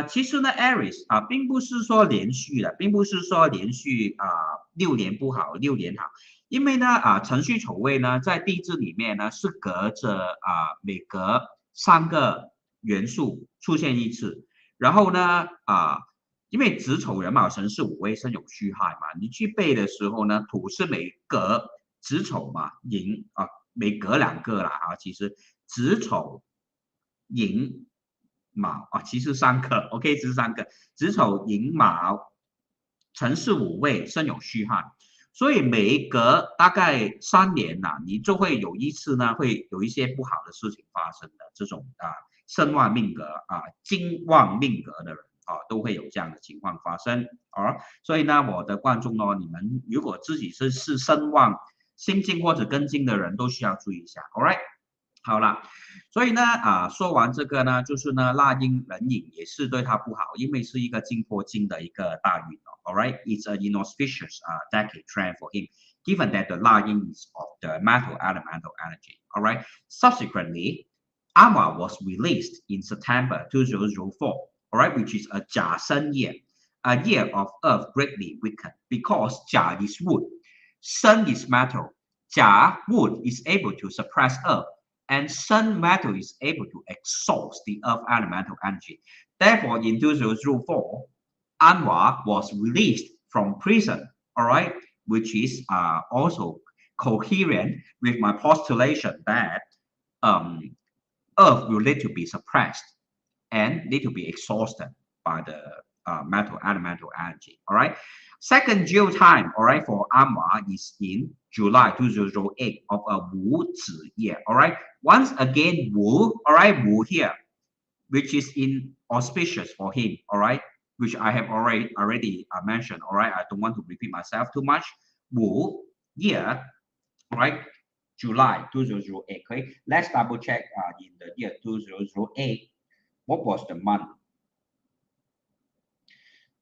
其实呢 ，Aries 并不是说连续的，并不是说连续6年不好，6年好，因为呢辰戌丑未呢在地支里面呢是隔着每隔3个元素出现一次，然后呢因为子丑寅卯辰巳午未申酉戌亥嘛，你去背的时候呢，土是每隔子丑嘛，寅每隔2个啦其实子丑寅卯其实3个 ，OK， 这是3个，子丑寅卯辰巳午未申酉戌亥，所以每隔大概3年你就会有一次呢，会有一些不好的事情发生的，这种身旺命格金旺命格的人都会有这样的情况发生所以呢，我的观众呢，你们如果自己是身旺、辛金或者庚金的人，都需要注意一下 ，all right。好了，所以呢说完这个呢，就是呢纳音壬寅也是对他不好，因为是一个金破金的一个大运all right, it's an inauspicious decade trend for him, given that the 纳音 is of the metal elemental energy. All right. Subsequently, Anwar was released in September 2004. All right, which is a 甲申 year, a year of Earth greatly weakened because 甲 is wood, Sun is metal. 甲 wood is able to suppress Earth. And Sun metal is able to exhaust the Earth elemental energy. Therefore, in 2004, Anwar was released from prison, all right, which is also coherent with my postulation that Earth will need to be suppressed and need to be exhausted by the metal elemental energy, all right. Second geo time, all right, for Anwar is in July 2008 of a Wu Zi year, all right. Once again, Wu, all right, Wu here, which is inauspicious for him, all right, which I have already mentioned, all right. I don't want to repeat myself too much. Wu year, all right, July 2008. Okay, let's double check in the year 2008. What was the month?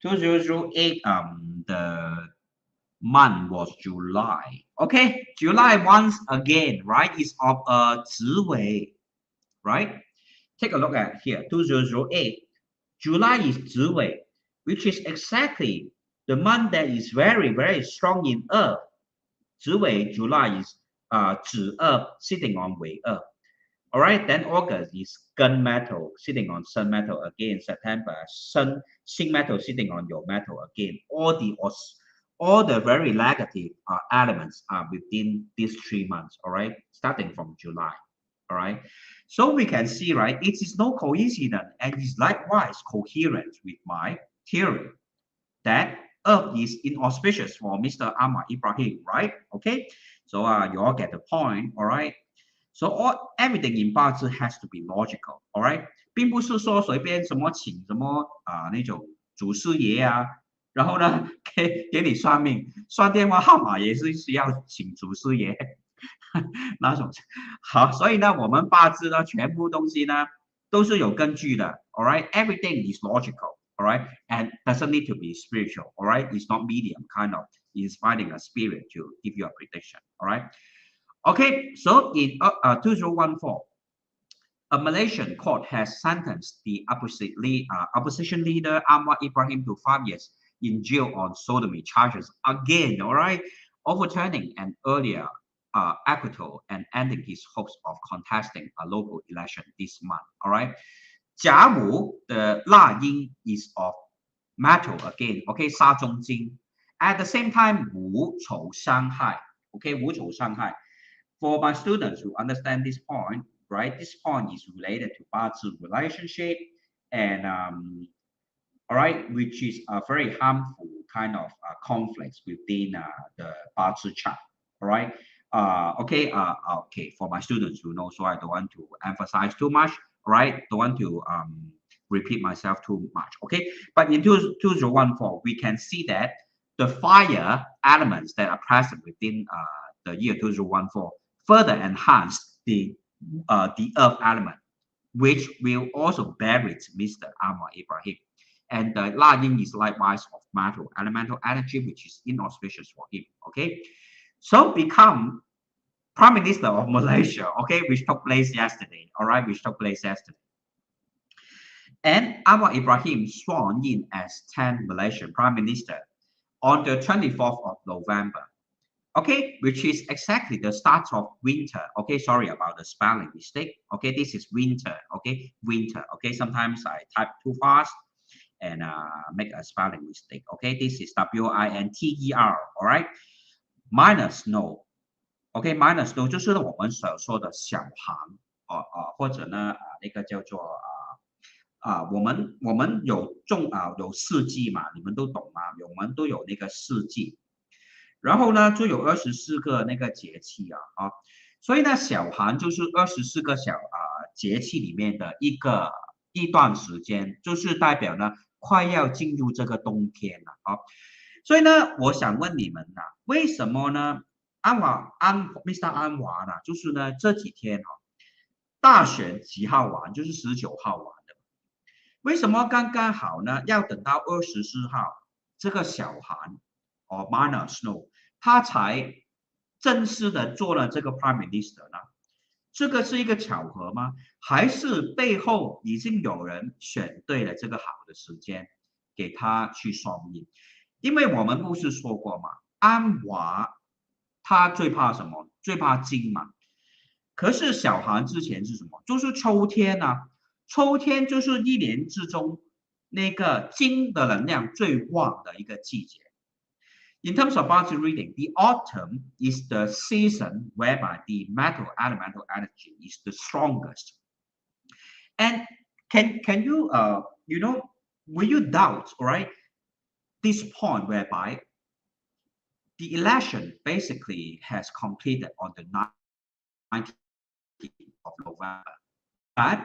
2008, the month was July. Okay, July once again, right, is of a 子尾, right? Take a look at here, 2008. July is 子尾, which is exactly the month that is very, very strong in Earth. 子尾 July is 子二 sitting on 尾二. All right, then August is gun metal sitting on sun metal again. September, sun xin metal sitting on your metal again. All the very negative elements are within these 3 months. All right, starting from July. All right, so we can see, right, it is no coincidence and is likewise coherent with my theory that Earth is inauspicious for Mr. Anwar Ibrahim, right? Okay, so you all get the point. All right. So everything in 八字 has to be logical, all right? 并不是说随便什么请什么那种祖师爷然后呢给你算命，算电话号码也是需要请祖师爷那种。好，所以呢我们八字呢全部东西呢都是有根据的 all right? Everything is logical, all right? And doesn't need to be spiritual, all right? It's not medium kind of inspiring a spirit to give you a prediction, all right? Okay, so in 2014, a Malaysian court has sentenced the opposition leader Anwar Ibrahim to 5 years in jail on sodomy charges again, all right, overturning an earlier acquittal and ending his hopes of contesting a local election this month, all right. 甲午 the 纳音 is of metal again, okay, 杀中金. At the same time, 午丑伤害, okay, 午丑伤害. For my students who understand this point, right, this point is related to Bazi relationship and all right, which is a very harmful kind of conflicts within the Bazi chart, all right. Okay, for my students who know, so I don't want to emphasize too much, right? Don't want to repeat myself too much, okay? But in 2014, we can see that the fire elements that are present within the year 2014 further enhanced the earth element, which will also bury Mr. Anwar Ibrahim. And the lying is likewise of metal elemental energy, which is inauspicious for him. Okay, so become Prime Minister of Malaysia. Okay, which took place yesterday. All right, which took place yesterday. And Anwar Ibrahim sworn in as 10th Malaysian Prime Minister on the 24th of November. Okay, which is exactly the start of winter. Okay, sorry about the spelling mistake. Okay, this is winter. Okay, winter. Okay, sometimes I type too fast and make a spelling mistake. Okay, this is winter. All right, minor snow. Okay, minor snow 就是我们所说的小寒或者呢那个叫做我们有有四季嘛，你们都懂吗？我们都有那个四季。然后呢，就有24个那个节气所以呢，小寒就是24个节气里面的一段时间，就是代表呢快要进入这个冬天了所以呢，我想问你们为什么呢？Mr. Anwar 呢，就是呢这几天大选几号完？就是19号完的。为什么刚刚好呢？要等到24号这个小寒minor snow， 他才正式的做了这个 Prime Minister 呢？这个是一个巧合吗？还是背后已经有人选对了这个好的时间给他去双印？因为我们不是说过嘛，安华他最怕什么？最怕金嘛。可是小寒之前是什么？就是秋天秋天就是一年之中那个金的能量最旺的一个季节。In terms of Bazi reading, the autumn is the season whereby the metal elemental energy is the strongest. And can you will you doubt, right, this point whereby the election basically has completed on the 19th of November, but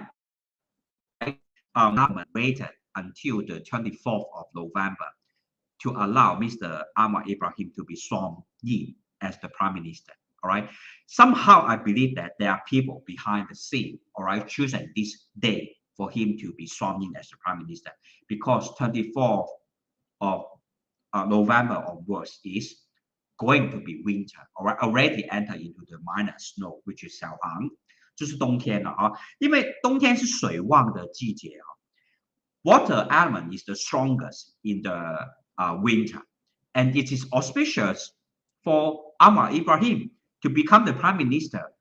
government waited until the 24th of November to allow Mr. Anwar Ibrahim to be sworn in as the Prime Minister. All right. Somehow I believe that there are people behind the scene, all right, choosing this day for him to be sworn in as the Prime Minister, because 24th of November onwards is going to be winter, all right, already entered into the minor snow, which is 小寒，就是冬天了因为冬天是水旺的季节Water element is the strongest in the winter, and it is auspicious for Anwar Ibrahim to become the Prime Minister,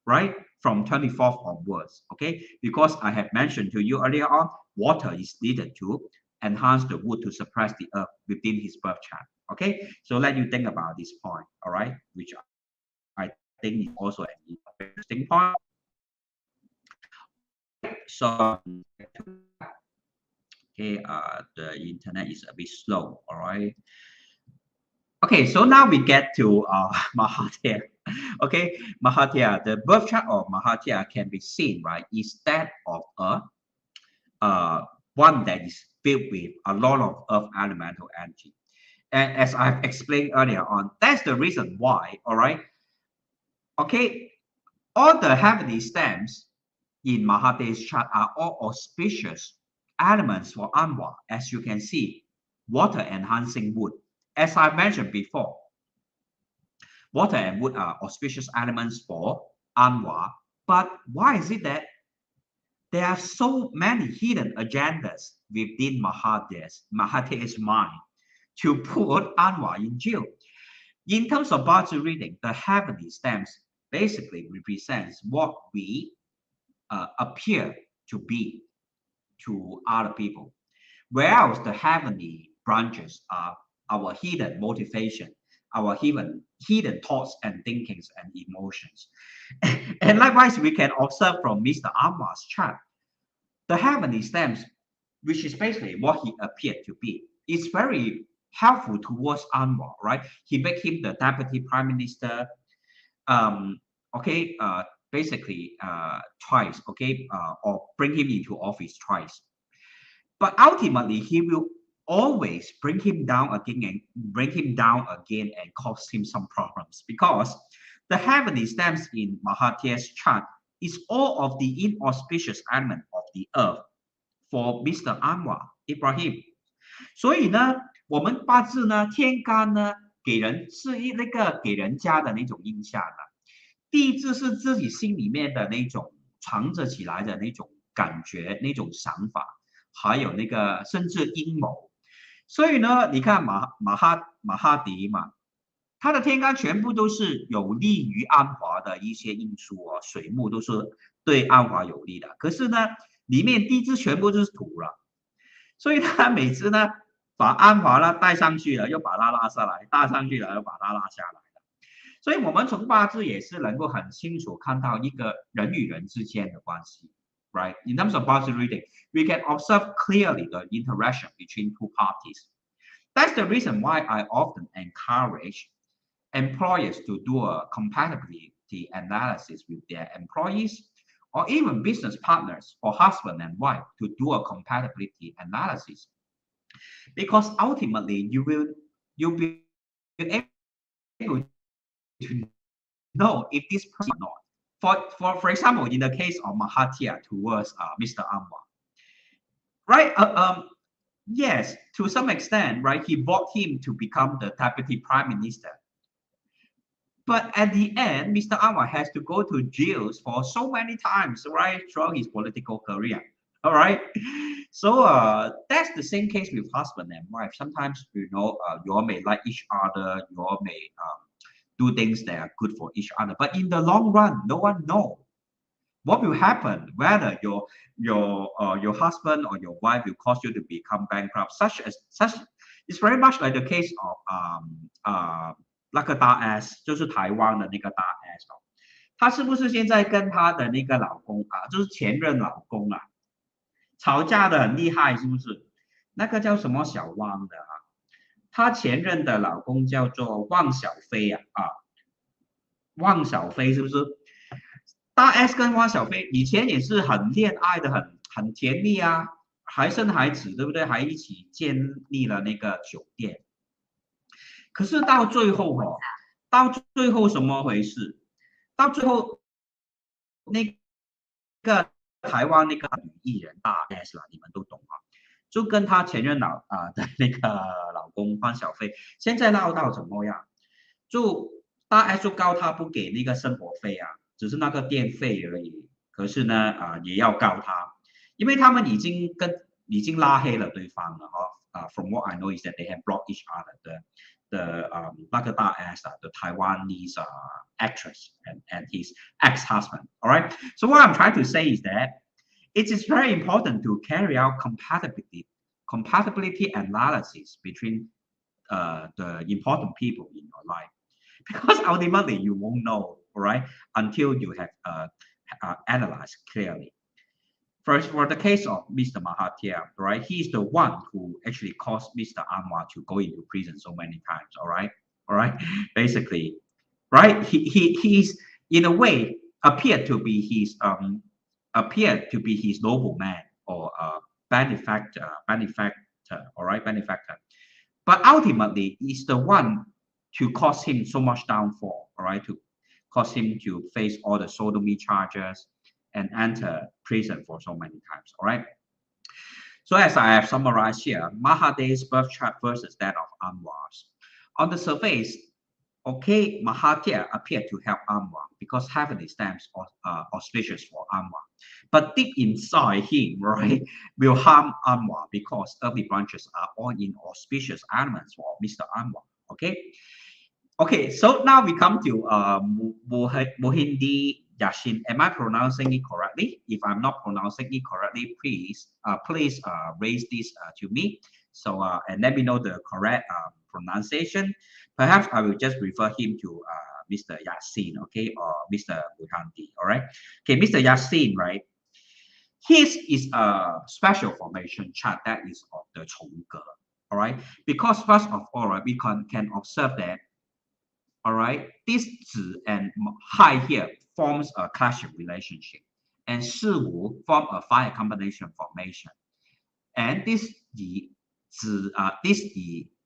right, from 24th onwards, okay? Because I have mentioned to you earlier on, water is needed to enhance the wood to suppress the earth within his birth chart, okay? So let you think about this point, all right, which I think is also an interesting point. So, okay, the internet is a bit slow, all right? Okay, so now we get to Mahathir. Okay, Mahathir, the birth chart of Mahathir can be seen, right, is that of one that is filled with a lot of earth elemental energy. And as I've explained earlier on, that's the reason why, all right, okay, all the heavenly stems in Mahathir's chart are all auspicious elements for Anwar. As you can see, water enhancing wood. As I mentioned before, water and wood are auspicious elements for Anwar. But why is it that there are so many hidden agendas within Mahathir's mind to put Anwar in jail? In terms of Bazi reading, the heavenly stems basically represents what we appear to be to other people, whereas the heavenly branches are our hidden motivation, our hidden thoughts and thinkings and emotions. And likewise, we can observe from Mr. Anwar's chart, the heavenly stems, which is basically what he appeared to be, is very helpful towards Anwar, right? He made him the deputy prime minister, basically twice, okay, or bring him into office twice. But ultimately, he will always bring him down again and cause him some problems, because the heavenly stamps in Mahathir's chart is all of the inauspicious element of the earth for Mr. Anwar Ibrahim. 所以呢，我们八字呢，天干呢，给人是那个给人家的那种印象呢，地支是自己心里面的那种藏着起来的那种感觉、那种想法，还有那个甚至阴谋。所以呢，你看马哈迪嘛，他的天干全部都是有利于安华的一些因素哦，水木都是对安华有利的。可是呢，里面地支全部就是土了，所以他每次呢把安华呢带上去了，又把它拉下来，带上去了又把它拉下来了。所以我们从八字也是能够很清楚看到一个人与人之间的关系。Right? In terms of Bazi reading, we can observe clearly the interaction between two parties. That's the reason why I often encourage employers to do a compatibility analysis with their employees, or even business partners or husband and wife to do a compatibility analysis. Because ultimately you'll be able to know if this person or not. For example, in the case of Mahathir towards Mr. Anwar, right? Yes, to some extent, right? He brought him to become the deputy prime minister. But at the end, Mr. Anwar has to go to jails for so many times, right, throughout his political career. All right. So that's the same case with husband and wife. Sometimes, you know, you all may like each other, you all may do things that are good for each other. But in the long run, no one knows what will happen, whether your husband or your wife will cause you to become bankrupt. Such it's very much like the case of 那个大 S， 就是台湾的那个大 S 哦，她是不是现在跟她的那个老公啊，就是前任老公啊，吵架的很厉害，是不是？那个叫什么小汪的啊？她前任的老公叫做汪小菲啊，汪小菲是不是？大 S 跟汪小菲以前也是很恋爱的，很甜蜜啊，还生孩子，对不对？还一起建立了那个酒店。可是到最后哦，到最后什么回事？到最后那个台湾那个女艺人大 S 啦，你们都懂啊，就跟她前任的那个老公方小菲，现在闹到怎么样？就大 S 就告他不给那个生活费啊，只是那个电费而已。可是呢也要告他，因为他们已经拉黑了对方了哈。From what I know is that they have blocked each other. The Taiwanese actress and his ex-husband. All right. So what I'm trying to say is that it is very important to carry out compatibility analysis between the important people in your life, because ultimately you won't know, all right, until you have analyzed clearly. First, for the case of Mr. Mahathir, right, he's the one who actually caused Mr. Anwar to go into prison so many times, all right, basically, right, he's in a way appeared to be his noble man or benefactor, all right, benefactor, but ultimately he's the one to cause him so much downfall, all right, to cause him to face all the sodomy charges and enter prison for so many times, all right? So as I have summarized here, Mahathir's birth chart versus that of Anwar's. On the surface, okay, Mahathir appeared to help Anwar because heavenly stamps are auspicious for Anwar. But deep inside him, right, will harm Anwar because earthly branches are all inauspicious elements for Mr. Anwar, okay? Okay, so now we come to Mohindi Yashin. Am I pronouncing it correctly? If I'm not pronouncing it correctly, please raise this to me. So and let me know the correct pronunciation. Perhaps I will just refer him to Mr. Yassin, okay, or Mr. Mutanti. All right. Okay, Mr. Yassin, right? His is a special formation chart that is of the Chongge. All right, because first of all, right, we can observe that. All right, this Zi and Hai here forms a clashing relationship, and Shi Wu form a fire combination formation. And this Yi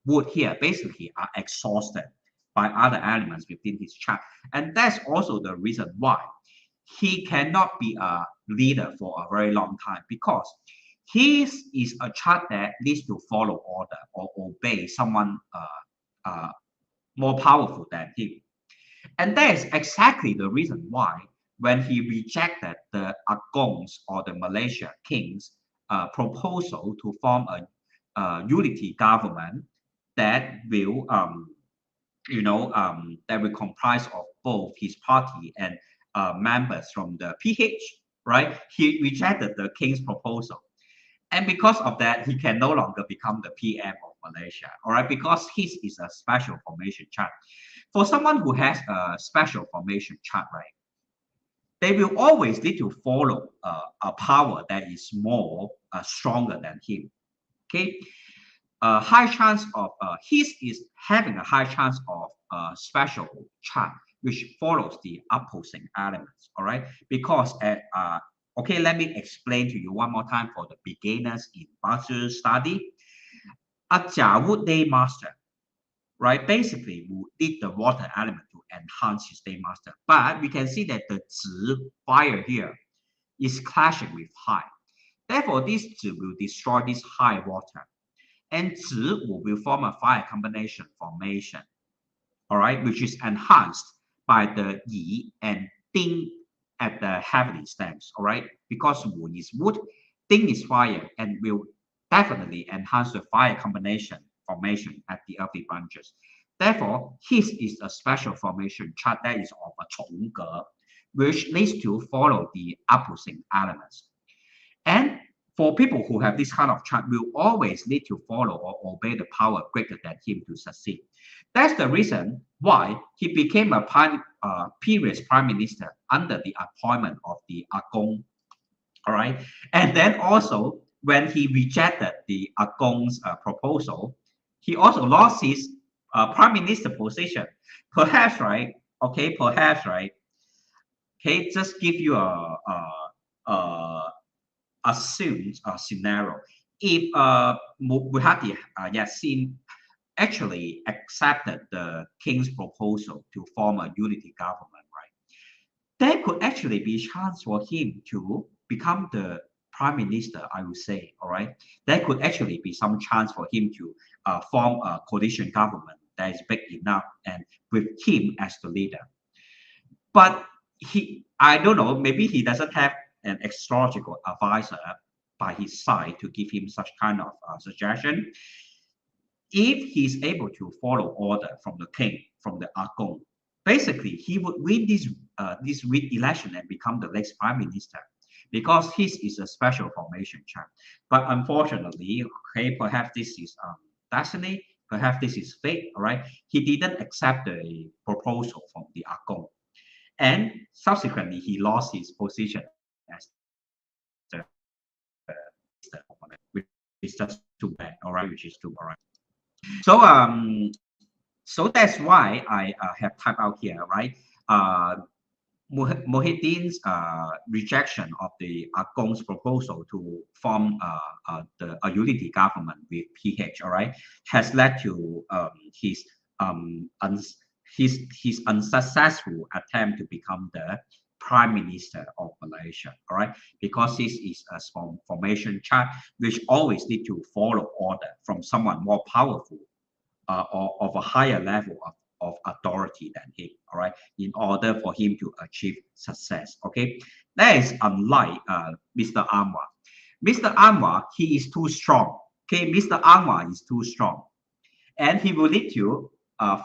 wood here basically are exhausted by other elements within his chart. And that's also the reason why he cannot be a leader for a very long time, because his is a chart that needs to follow order or obey someone more powerful than him. And that is exactly the reason why when he rejected the Agongs or the Malaysia kings proposal to form a unity government that will that will comprise of both his party and members from the PH, right? He rejected the king's proposal. And because of that, he can no longer become the PM of Malaysia, all right? Because his is a special formation chart. For someone who has a special formation chart, right, they will always need to follow a power that is more stronger than him, okay? High chance of his is having a high chance of special chart which follows the opposing elements, all right? Because okay, let me explain to you one more time for the beginners in Bazi study. A Jiawu day master, right, basically will need the water element to enhance his day master. But we can see that the Zi fire here is clashing with high. Therefore, this Zi will destroy this high water. And Zi will form a fire combination formation, all right, which is enhanced by the Yi and Ding at the heavenly stems, all right, because Wu is wood, Ding is fire, and will definitely enhance the fire combination formation at the earthly branches. Therefore, his is a special formation chart that is of a Chongge, which needs to follow the opposing elements. And for people who have this kind of chart, will always need to follow or obey the power greater than him to succeed. That's the reason why he became a previous prime minister under the appointment of the Agong, all right? And then also, when he rejected the Agong's proposal, he also lost his prime minister position. Perhaps, right? Okay, perhaps, right? Okay, just give you a assumed scenario. If Muhadi Yassin actually accepted the king's proposal to form a unity government, right, there could actually be a chance for him to become the prime minister, I would say, all right? There could actually be some chance for him to form a coalition government that is big enough and with him as the leader. But I don't know, maybe he doesn't have an astrological advisor by his side to give him such kind of suggestion. If he's able to follow order from the king, from the Agong, basically he would win this election and become the next prime minister, because his is a special formation chart. But unfortunately, okay, perhaps this is destiny, perhaps this is fate, all right? He didn't accept the proposal from the Agong, and subsequently he lost his position as the which is just too bad, all right? Which is too all right. So so that's why I have typed out here, right? Muhyiddin's rejection of the Agong's proposal to form a unity government with PH, all right, has led to his unsuccessful attempt to become the Prime Minister of Malaysia, all right, because this is a formation chart which always need to follow order from someone more powerful or of a higher level of authority than him, all right, in order for him to achieve success, okay? That is unlike Mr. Anwar. Mr. Anwar, he is too strong, okay? Mr. Anwar is too strong, and he will need to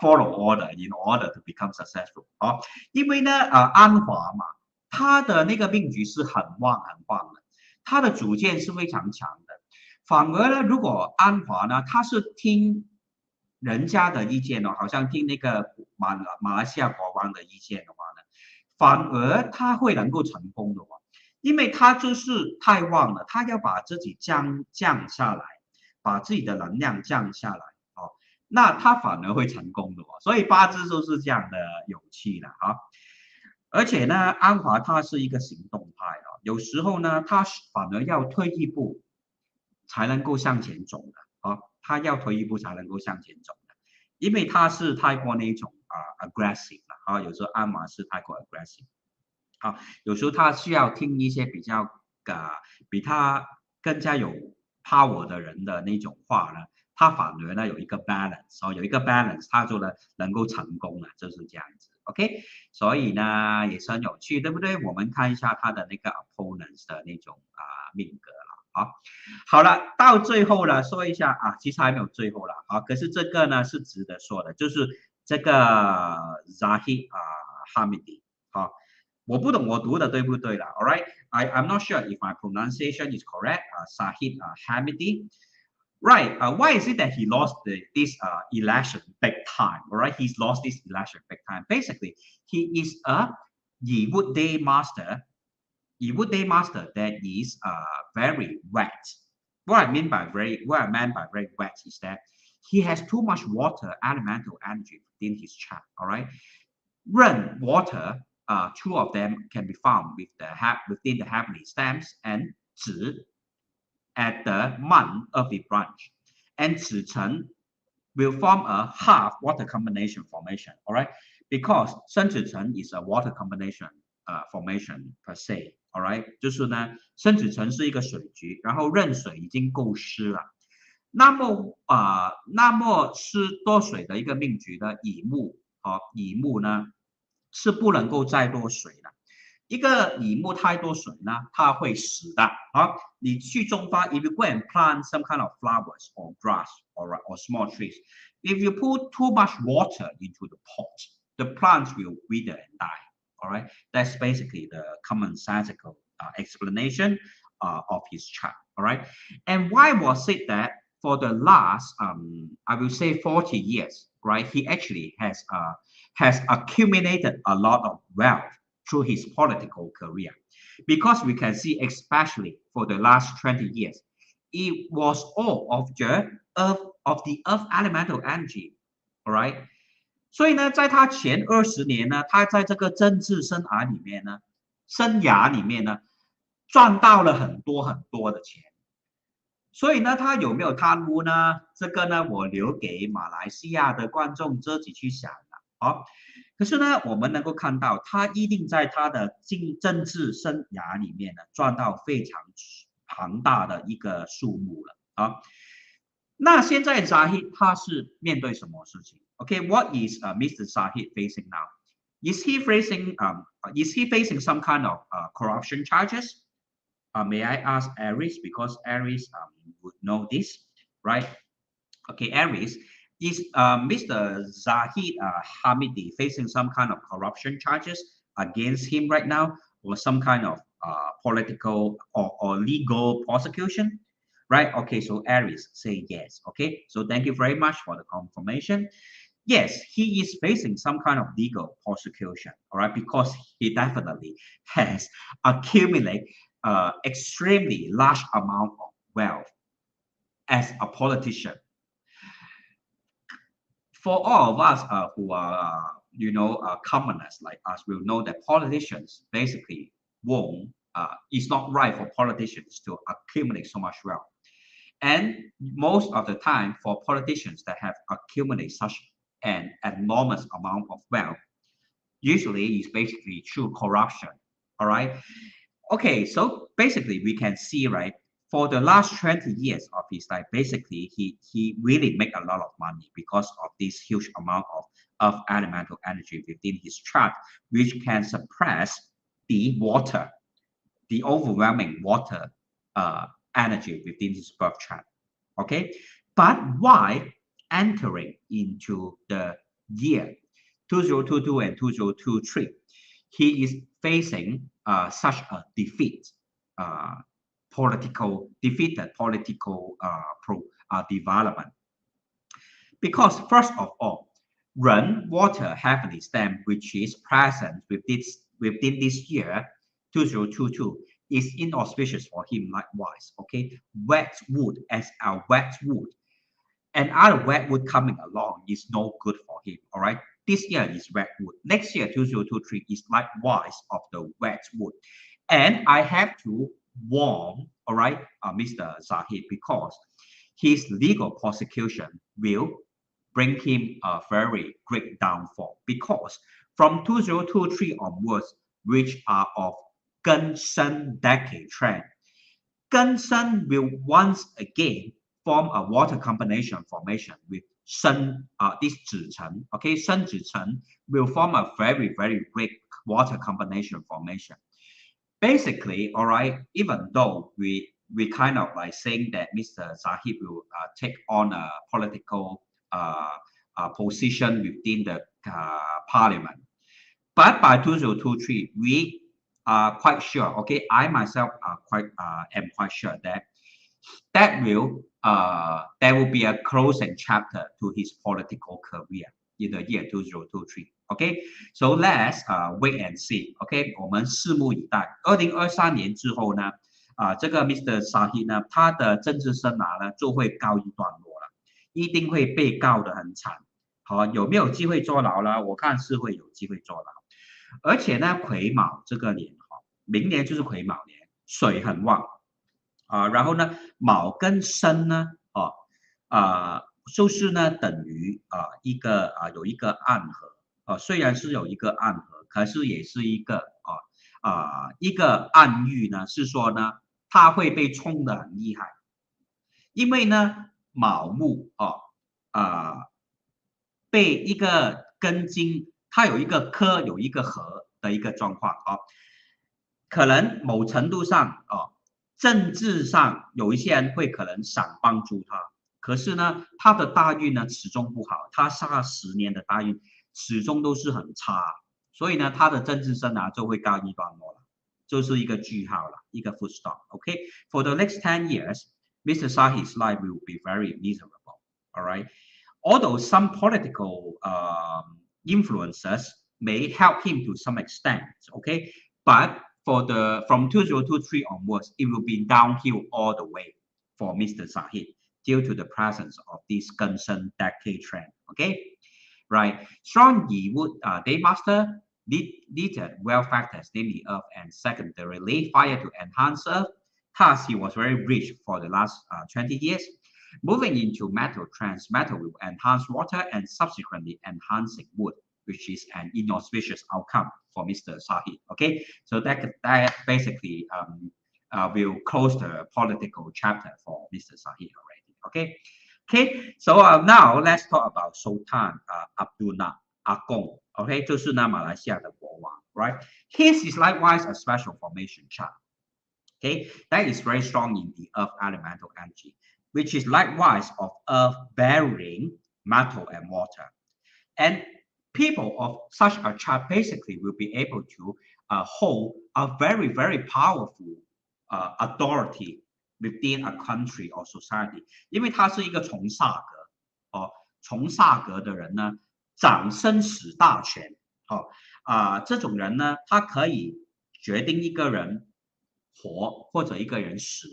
follow order in order to become successful. 因为呢，安华嘛，他的那个命局是很旺的，他的主见是非常强的。反而呢，如果安华呢，他是听人家的意见好像听那个马来西亚国王的意见的话呢，反而他会能够成功的因为他就是太旺了，他要把自己降下来，把自己的能量降下来。那他反而会成功的所以八字就是这样的勇气了而且呢，安华他是一个行动派有时候呢，他反而要退一步才能够向前走的他要退一步才能够向前走的，因为他是太过那种 aggressive 了有时候安华是太过 aggressive 有时候他需要听一些比他更加有 power 的人的那种话呢，他反而呢有一个 balance 有一个 balance 他就能够成功了，就是这样子 OK， 所以呢也是很有趣，对不对？我们看一下他的那个 opponents 的那种命格了好了，到最后了说一下其实还没有最后了可是这个呢是值得说的，就是这个 Zahid Hamidi 我不懂我读的对不对了 all right I'm not sure if my pronunciation is correct Zahid Hamidi right why is it that he lost this election big time all right he's lost this election big time basically he is a Yiwut Day master that is very wet. What I meant by very wet is that he has too much water elemental energy within his chart. All right, Ren, water, two of them can be found within the heavenly stems, and Zi at the month of the branch, and Zi Chen will form a half water combination formation. All right, because Shen Zi Chen is a water combination formation per se. All right， 就是呢，生子辰是一个水局，然后壬水已经够湿了。那么湿多水的一个命局的乙木呢是不能够再多水的。一个乙木太多水呢，它会死的你去种花 ，if you go and plant some kind of flowers or grass or small trees, if you put too much water into the pot, the plants will wither and die. All right, that's basically the commonsensical explanation of his chart. All right, and why was it that for the last, I will say 40 years, right? He actually has accumulated a lot of wealth through his political career, because we can see, especially for the last 20 years, it was all of the earth elemental energy. All right. 所以呢，在他前20年呢，他在这个政治生涯里面呢，赚到了很多很多的钱。所以呢，他有没有贪污呢？这个呢，我留给马来西亚的观众自己去想了可是呢，我们能够看到，他一定在他的政治生涯里面呢，赚到非常庞大的一个数目了那现在 Zahid 他是面对什么事情？ Okay, what is Mr. Zahid facing now? Is he facing some kind of corruption charges? May I ask Aries, because Aries would know this, right? Okay, Aries, is Mr. Zahid Hamidi facing some kind of corruption charges against him right now, or some kind of political or legal prosecution? Right? Okay, so Aries say yes. Okay, so thank you very much for the confirmation. Yes, he is facing some kind of legal prosecution, all right, because he definitely has accumulated extremely large amount of wealth as a politician. For all of us who are, commoners like us, will know that politicians basically it's not right for politicians to accumulate so much wealth. And most of the time, for politicians that have accumulated such an enormous amount of wealth, usually is basically through corruption. All right. Okay, so basically we can see, right, for the last 20 years of his life, basically he really make a lot of money because of this huge amount of elemental energy within his chart, which can suppress the overwhelming water energy within his birth chart. Okay, but why entering into the year 2022 and 2023, he is facing such a defeated political development? Because first of all, Ren water heavenly stem, which is present within this year 2022, is inauspicious for him likewise. Okay, wet wood as a wet wood, and other wet wood coming along is no good for him. All right, this year is wet wood. Next year 2023 is likewise of the wet wood. And I have to warn, all right, Mr. Zahid, because his legal prosecution will bring him a very great downfall, because from 2023 onwards, which are of Gen decade trend, Gen will once again form a water combination formation with this 子辰, okay, 申子辰 will form a very great water combination formation. Basically, all right, even though we kind of like saying that Mr. Zahid will take on a political position within the parliament, but by 2023 we are quite sure, okay, I myself am quite sure that there will be a closing chapter to his political career in the year 2023. Okay, so let's wait and see. Okay， 我们拭目以待。2023年之后呢，这个 Mr. Zahid 呢，他的政治生涯呢就会告一段落了，一定会被告得很惨。好，有没有机会坐牢呢？我看是会有机会坐牢。而且呢，癸卯这个年明年就是癸卯年，水很旺然后呢，卯跟申呢，就是呢等于有一个暗合虽然是有一个暗合，可是也是一个一个暗喻呢，是说呢，它会被冲得很厉害，因为呢，卯木被一个根金，它有一个科有一个合的一个状况可能某程度上政治上有一些人会可能想帮助他，可是呢，他的大运呢始终不好，他下10年的大运始终都是很差，所以呢，他的政治生涯就会告一段落了，就是一个句号了，一个 full stop. Okay, for the next 10 years, Mr. Zahid's life will be very miserable. All right, although some political influences may help him to some extent. Okay, but from 2023 onwards, it will be downhill all the way for Mr. Zahid due to the presence of this Gen decade trend. Okay, right. Strong Yi would Daymaster needed well factors, namely earth and secondarily fire to enhance earth. Thus, he was very rich for the last 20 years. Moving into metal trends, metal will enhance water and subsequently enhancing wood, which is an inauspicious outcome for Mr. Zahid. Okay, so that basically will close the political chapter for Mr. Zahid already. Okay, so now let's talk about Sultan Abdullah Agong. Okay, 就是呢马来西亚的国王 right? His is likewise a special formation chart. Okay, that is very strong in the earth elemental energy, which is likewise of earth bearing metal and water. And people of such a chart basically will be able to hold a very powerful authority within a country or society. 因为它是一个从煞格从煞格的人呢，掌生死大权这种人呢，他可以决定一个人活或者一个人死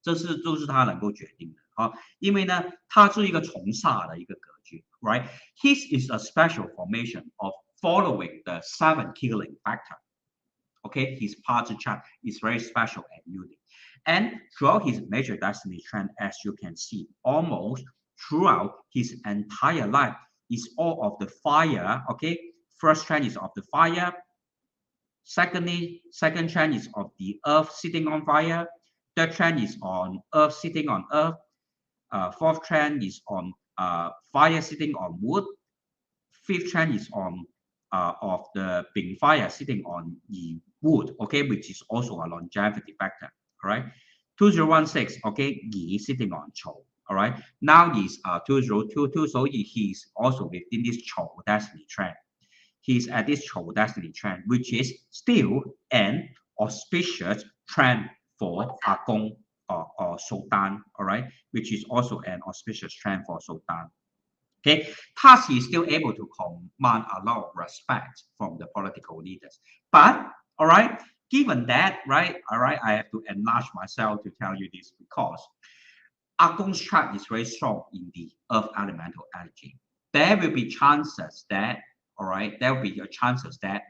这是他能够决定的因为呢，他是一个从煞的一个格局 right? His is a special formation of following the 7 killing factor. Okay, his party chart is very special and unique. And throughout his major destiny trend, as you can see, almost throughout his entire life is all of the fire. Okay, first trend is of the fire. Second trend is of the earth sitting on fire. Third trend is on earth sitting on earth. Fourth trend is on fire sitting on wood. Fifth trend is on of the Bing fire sitting on the wood, okay, which is also a longevity factor. All right, 2016, okay, Yi sitting on Chou. All right, now is 2022, so he's also within this Chou destiny trend. He's at this Chou destiny trend, which is still an auspicious trend for Agong or Sultan, all right, which is also an auspicious trend for Sultan. Okay, thus he is still able to command a lot of respect from the political leaders. But all right, given that, right, all right, I have to enlarge myself to tell you this because Agong's chart is very strong in the earth elemental energy. There will be chances that, all right, there will be chances that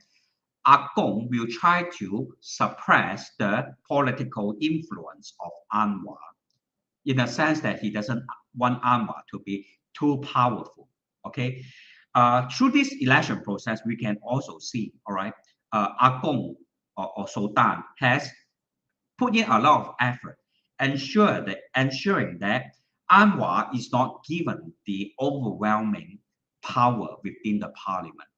Agong will try to suppress the political influence of Anwar in the sense that he doesn't want Anwar to be too powerful. Okay, through this election process, we can also see, all right, Agong or Sultan has put in a lot of effort, ensuring that Anwar is not given the overwhelming power within the parliament,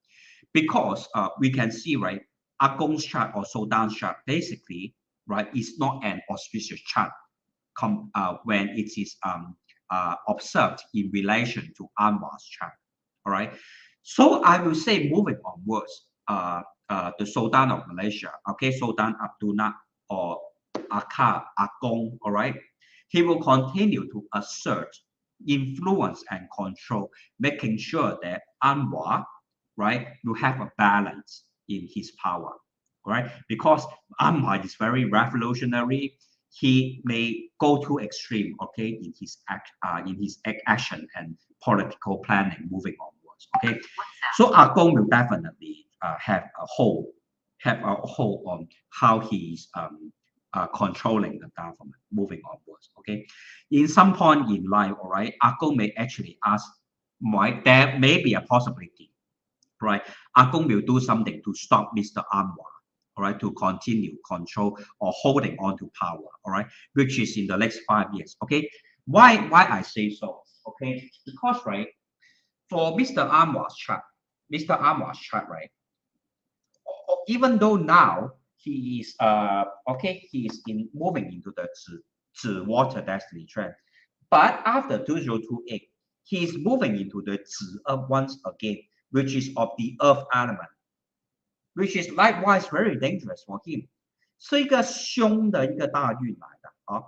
because we can see, right, Agong's chart or Sultan's chart basically, right, is not an auspicious chart when it is observed in relation to Anwar's chart. All right, so I will say moving onwards, the Sultan of Malaysia, okay, Sultan Abdullah or Agong, all right, he will continue to assert influence and control, making sure that Anwar, right, will have a balance in his power, right? Because Anwar is very revolutionary. He may go too extreme, okay, in his action and political planning moving onwards, okay. So Agong will definitely have a hold on how he's controlling the government moving onwards, okay. In some point in life, all right, Agong may actually ask, right, there may be a possibility, right, Agong will do something to stop Mr. Anwar, all right, to continue control or holding on to power, all right, which is in the next 5 years, okay. Why I say so, okay, because, right, for Mr. Anwar's chart, right, even though now he is okay, he is moving into the Zi water destiny trend, but after 2028, he is moving into the Zi once again, which is of the earth element, which is likewise very dangerous for him. 是一个凶的一个大运来的啊，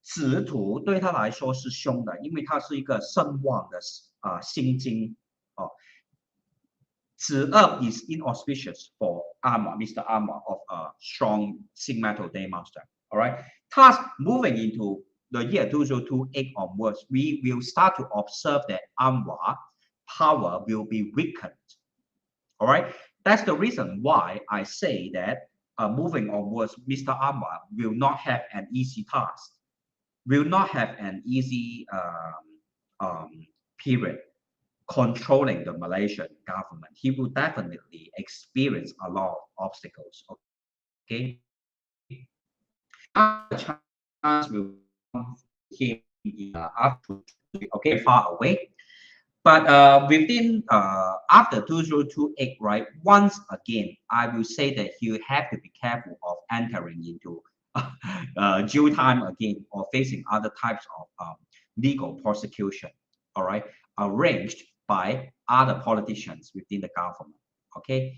子土对他来说是凶的，因为它是一个圣旺的心经哦。子二 is inauspicious for Anwar, Mr. Anwar of a strong Sing Metal Day Master. All right, thus moving into the year 2028 onwards, we will start to observe that Anwar power will be weakened. All right, that's the reason why I say that moving onwards, Mr. Anwar will not have an easy task, will not have an easy period controlling the Malaysian government. He will definitely experience a lot of obstacles. Okay, chance will come him okay, far away. But within after 2028, right, once again, I will say that you have to be careful of entering into jail time again or facing other types of legal prosecution, all right, arranged by other politicians within the government. OK，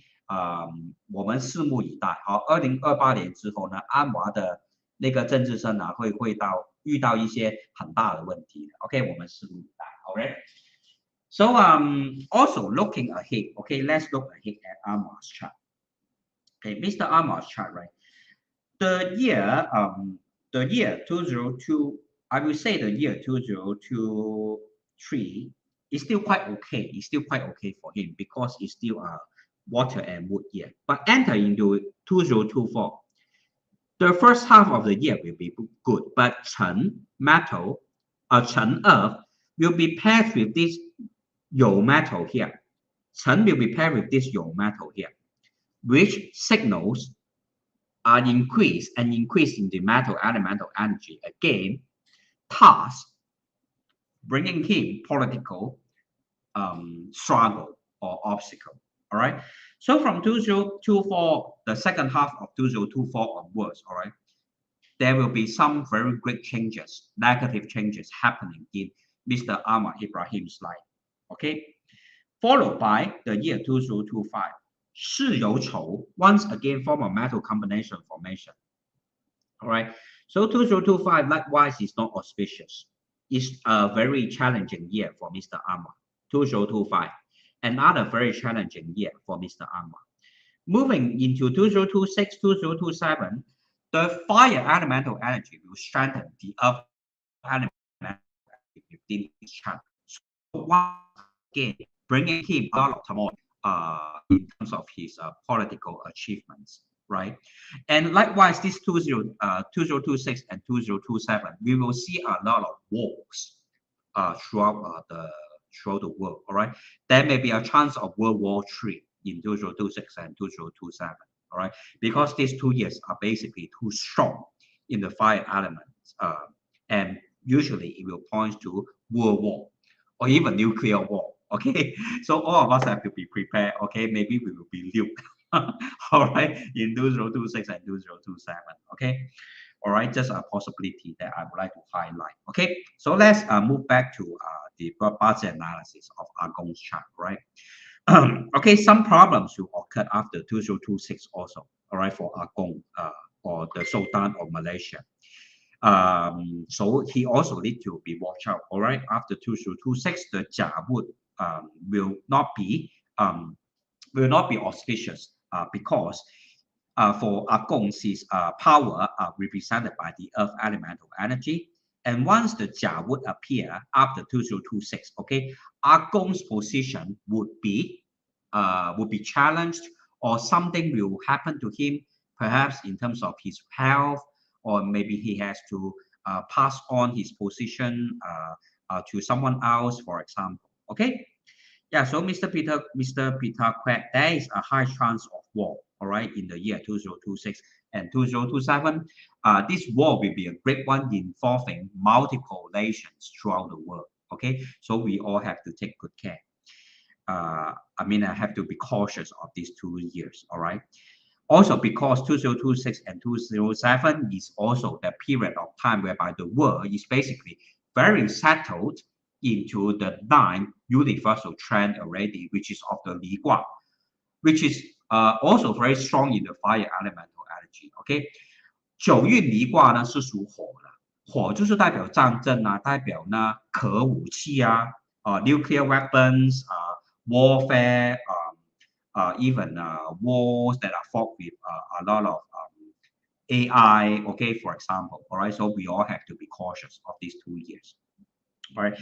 我们拭目以待。好，2028年之后呢，安华的那个政治生涯会遇到一些很大的问题的。OK， 我们拭目以待。OK。So also looking ahead, okay, let's look ahead at Anwar's chart. Okay, Mr. Anwar's chart, right? The year 2002, I will say the year 2023 is still quite okay. It's still quite okay for him because it's still a water and wood year. But enter into 2024, the first half of the year will be good, but Chen metal, Chen earth will be paired with this Yo metal here. Chen will be paired with this Yo metal here, which signals an increase in the metal elemental energy. Again, thus bringing him political struggle or obstacle. All right. So from 2024, the second half of 2024 onwards, all right, there will be some very great changes, negative changes happening in Mr. Anwar Ibrahim's life. Okay, followed by the year 2025, Shi You Chou once again form a metal combination formation. All right, so 2025 likewise is not auspicious. It's a very challenging year for Mr. Anwar. 2025, another very challenging year for Mr. Anwar. Moving into 2026, 2027, the fire elemental energy will strengthen the earth elemental energy within his chart. So once again, bringing him a lot more in terms of his political achievements, right? And likewise, this 2026 and 2027, we will see a lot of wars throughout the throughout the world. All right, there may be a chance of World War III in 2026 and 2027. All right, because these 2 years are basically too strong in the fire elements, and usually it will point to world war or even nuclear war. Okay, so all of us have to be prepared. Okay, maybe we will be nuked. All right, in 2026 and 2027. Okay. All right, just a possibility that I would like to highlight. Okay, so let's move back to the Bazi analysis of Agong's chart, right? Okay, some problems will occur after 2026 also, all right, for Agong or the Sultan of Malaysia. So he also need to be watched out, all right? After 2026, the Jawud will not be auspicious because for Agong's power are represented by the earth elemental energy. And once the Jawud appear after 2026, okay, Agong's position would be challenged, or something will happen to him, perhaps in terms of his health, or maybe he has to pass on his position to someone else, for example. Okay. Yeah, so Mr. Peter Quack, there is a high chance of war, all right, in the year 2026 and 2027. This war will be a great one involving multiple nations throughout the world, okay? So we all have to take good care. I have to be cautious of these 2 years, all right? Also, because 2026 and 2027 is also the period of time whereby the world is basically very settled into the 9th universal trend already, which is of the Li Gua, which is also very strong in the fire elemental energy. OK， 9运离卦呢是属火的，火就是代表战争啊，代表呢核武器啊，nuclear weapons warfare even wars that are fought with a lot of AI. Okay, for example. All right, so we all have to be cautious of these 2 years. All right,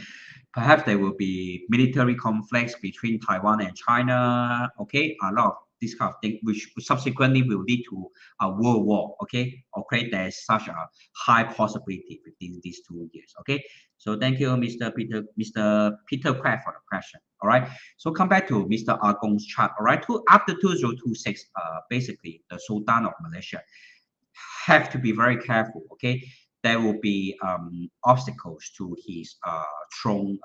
perhaps there will be military conflicts between Taiwan and China. Okay, a lot of this kind of thing, which subsequently will lead to a world war. Okay, there's such a high possibility within these 2 years. Okay, so thank you, Mr. Peter Quack, for the question. All right, so come back to Mr. Agong's chart. All right, after 2026, basically the Sultan of Malaysia have to be very careful. Okay, there will be obstacles to his throne.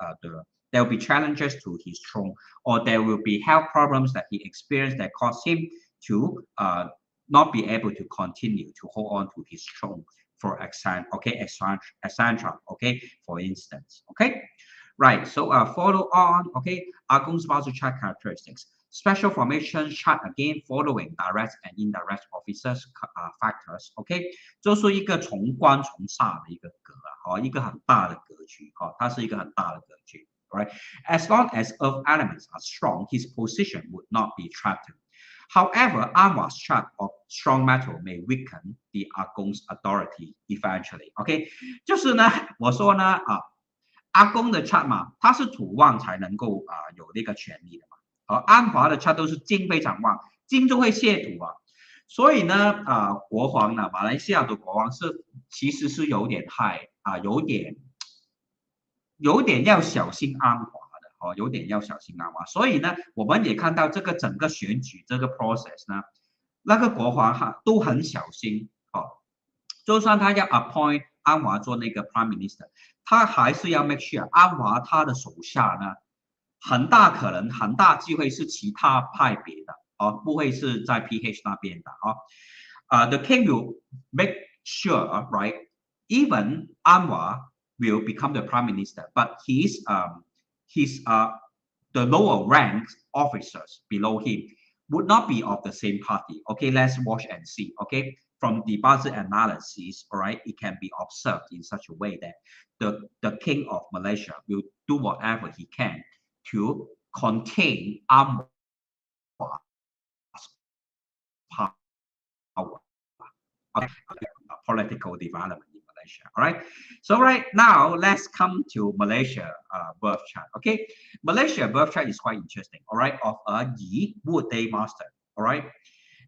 There will be challenges to his throne, or there will be health problems that he experienced that cause him to not be able to continue to hold on to his throne, for example. Okay, etc. Okay, for instance. Okay, right. So follow on. Okay, Agong's Bazi chart characteristics. Special formation chart again following direct and indirect officers factors. OK， 就是一个从官从煞的一个格啊，一个很大的格局哈，它是一个很大的格局。Right? As long as earth elements are strong, his position would not be threatened. However, Anwar's chart of strong metal may weaken the Agong's authority eventually. OK， 就是呢，我说呢阿公的 chart 嘛，他是土旺才能够有那个权利的嘛。安华的 chart 都是金非常旺，金就会泄土啊，所以呢，国皇呢，马来西亚的国王其实是有点害有点要小心安华的有点要小心安华，所以呢，我们也看到这个整个选举这个 process 呢，那个国皇都很小心就算他要 appoint 安华做那个 Prime Minister， 他还是要 make sure 安华他的手下呢。很大可能，很大机会是其他派别的不会是在 PH 那边的The king will make sure, right? Even Anwar will become the prime minister, but his the lower ranked officers below him would not be of the same party. Okay, let's watch and see. Okay, from the Bazi analysis, all right, it can be observed in such a way that the king of Malaysia will do whatever he can to contain Anwar's power, political development in Malaysia. All right. So right now, let's come to Malaysia birth chart. Okay, Malaysia birth chart is quite interesting. All right, of a Yi Wood Day Master. All right,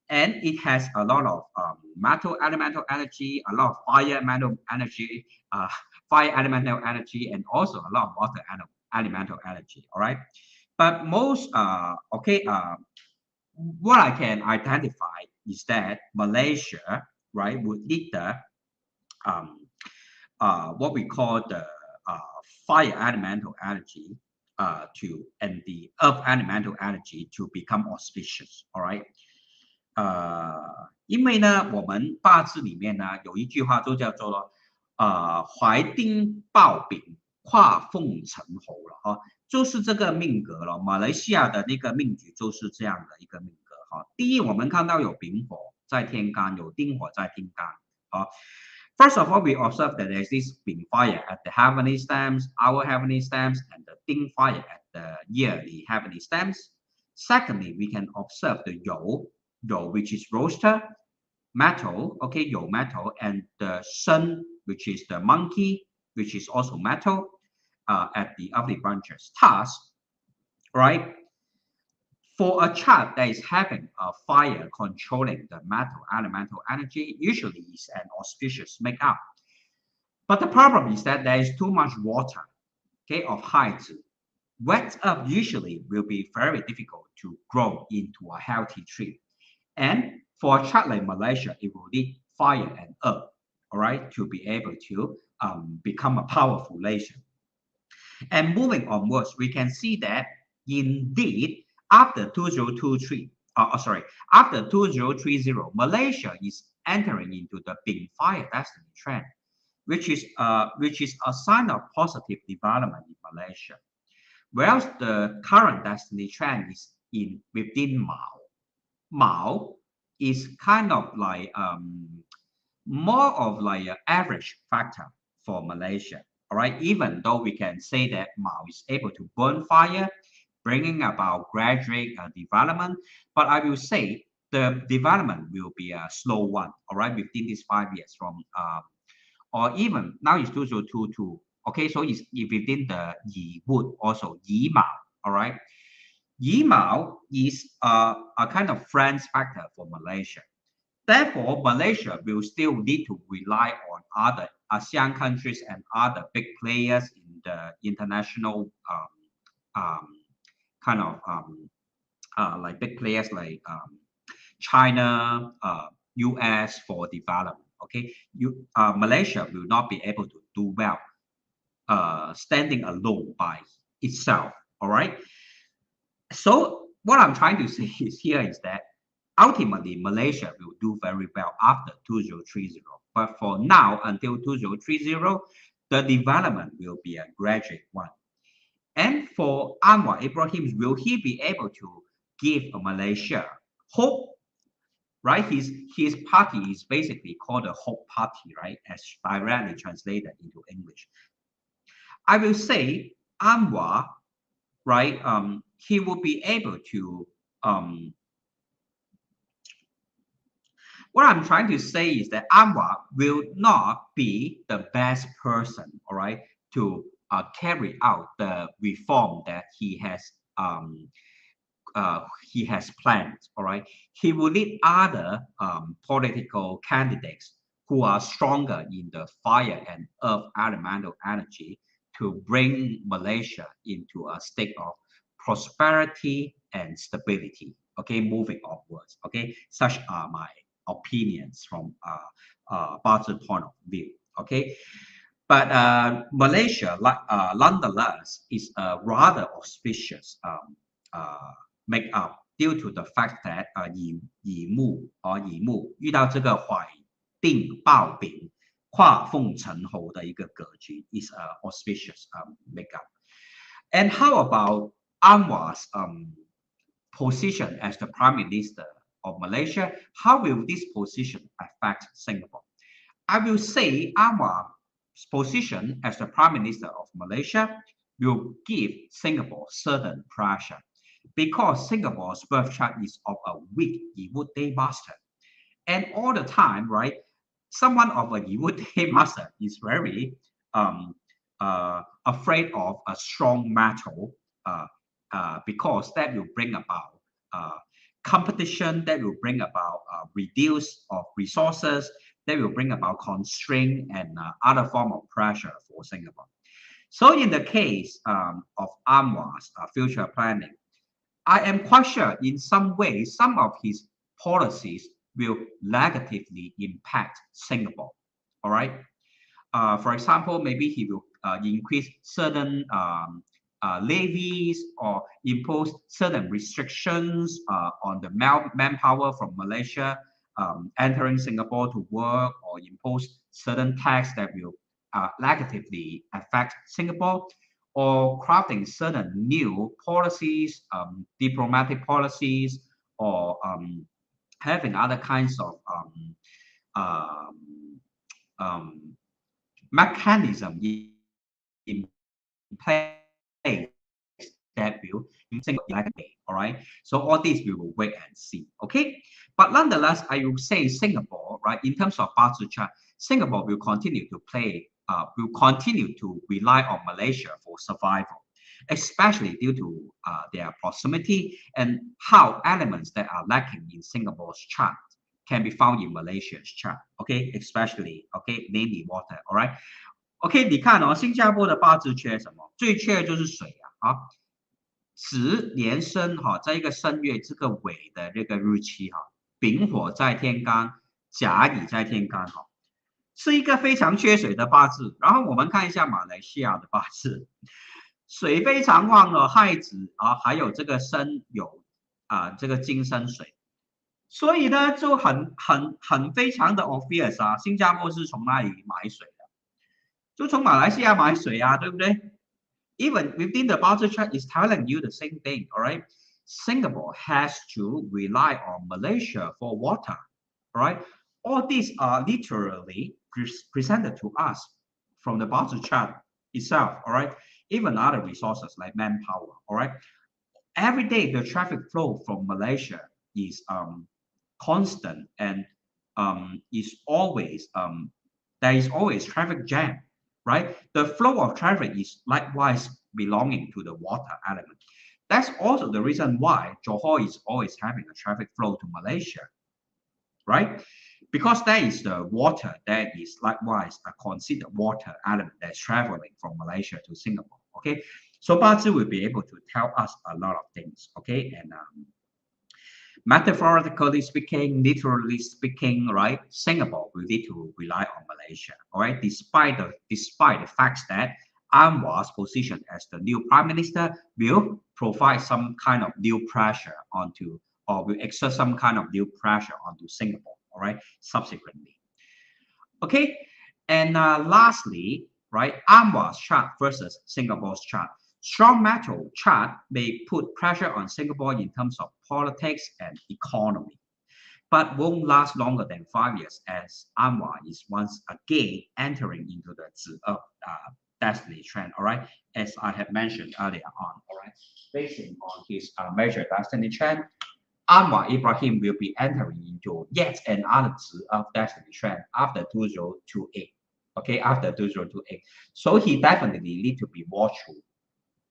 and it has a lot of metal elemental energy, a lot of fire elemental energy, and also a lot of water elemental energy. All right, but most what I can identify is that Malaysia, right, would need the what we call the fire elemental energy and the earth elemental energy to become auspicious. All right. 因为呢，我们八字里面呢有一句话就叫做怀丁抱丙，跨凤成猴了哈，就是这个命格了。马来西亚的那个命局就是这样的一个命格哈。第一，我们看到有丙火在天干，有丁火在天干。好 ，First of all, we observe that there's this Bing fire at the heavenly stems, our heavenly stems, and the Ding fire at the yearly heavenly stems. Secondly, we can observe the Yo, which is roaster, metal, okay, Yo metal, and the Sun, which is the monkey, which is also metal, at the earthly branches. Thus, right, for a chart that is having a fire controlling the metal elemental energy, usually is an auspicious makeup. But the problem is that there is too much water, okay, of height. Wet earth usually will be very difficult to grow into a healthy tree. And for a chart like Malaysia, it will need fire and earth, all right, to be able to become a powerful nation. And moving onwards, we can see that indeed, after 2023, after 2030, Malaysia is entering into the Bing fire destiny trend, which is a sign of positive development in Malaysia. Whereas the current destiny trend is within Mao. Mao is kind of like more of like an average factor for Malaysia. All right, even though we can say that Mao is able to burn fire, bringing about gradual development, but I will say the development will be a slow one. All right, within these 5 years from or even now it's 2022. Okay, so it's within the Yi wood also Yi Mao. All right, Yi Mao is a kind of friends factor for Malaysia. Therefore, Malaysia will still need to rely on other ASEAN countries and other big players in the international kind of like big players like China, US for development. Okay, Malaysia will not be able to do well standing alone by itself. All right. So what I'm trying to say here is that ultimately Malaysia will do very well after 2030. But for now, until 2030, the development will be a gradual one. And for Anwar Ibrahim, will he be able to give Malaysia hope? Right? His party is basically called the Hope Party, right? As directly translated into English. I will say Anwar, right? He will be able to what I'm trying to say is that Anwar will not be the best person, all right, to carry out the reform that he has planned, all right. He will need other political candidates who are stronger in the fire and earth elemental energy to bring Malaysia into a state of prosperity and stability. Okay, moving onwards. Okay, such are my opinions from Bazi's point of view. Okay, but Malaysia, nonetheless, is a rather auspicious makeup due to the fact that 乙木遇到这个怀定抱丙跨凤成猴的一个格局 is a auspicious makeup. And how about Anwar's position as the Prime Minister of Malaysia? How will this position affect Singapore? I will say Anwar's position as the Prime Minister of Malaysia will give Singapore certain pressure because Singapore's birth chart is of a weak Yiwood Day master. And all the time, right, someone of a Yiwood Day master is very afraid of a strong metal because that will bring about competition, that will bring about reduce of resources, that will bring about constraint and other form of pressure for Singapore. So in the case of Anwar's future planning, I am quite sure in some way, some of his policies will negatively impact Singapore. All right. For example, maybe he will increase certain levies or impose certain restrictions on the manpower from Malaysia entering Singapore to work, or impose certain tax that will negatively affect Singapore, or crafting certain new policies, diplomatic policies, or having other kinds of mechanism in place that will all right. So all these we will wait and see. Okay, but nonetheless, I will say Singapore, right, in terms of Bazi chart, Singapore will continue to will continue to rely on Malaysia for survival, especially due to their proximity and how elements that are lacking in Singapore's chart can be found in Malaysia's chart. Okay, especially namely water. All right. OK， 你看哦，新加坡的八字缺什么？最缺的就是水啊！子年生哈，在一个申月这个尾的这个日期哈，丙火在天干，甲乙在天干哈，是一个非常缺水的八字。然后我们看一下马来西亚的八字，水非常旺了，亥子啊，还有这个申酉这个金生水，所以呢就很非常的 obvious 啊，新加坡是从哪里买水？就从马来西亚买水啊，对不对 ？Even within the Bazi chart is telling you the same thing, all right? Singapore has to rely on Malaysia for water, all right? All these are literally presented to us from the Bazi chart itself, all right? Even other resources like manpower, all right? Every day the traffic flow from Malaysia is constant and is always there is always traffic jam. Right? The flow of traffic is likewise belonging to the water element. That's also the reason why Johor is always having a traffic flow to Malaysia, right? Because that is the water that is likewise a considered water element that's traveling from Malaysia to Singapore, okay? So Bazi will be able to tell us a lot of things, okay? And metaphorically speaking, literally speaking, right? Singapore will need to rely on Malaysia, all right? Despite the fact that Anwar's position as the new prime minister will provide some kind of new pressure onto, or will exert some kind of new pressure onto Singapore, all right? Subsequently, okay. And lastly, right? Anwar's chart versus Singapore's chart. Strong metal chart may put pressure on Singapore in terms of politics and economy, but won't last longer than 5 years, as Anwar is once again entering into the destiny trend, all right, as I have mentioned earlier on, all right, based on his major destiny trend, Anwar Ibrahim will be entering into yet another destiny trend after 2028, okay, after 2028, so he definitely need to be watchful.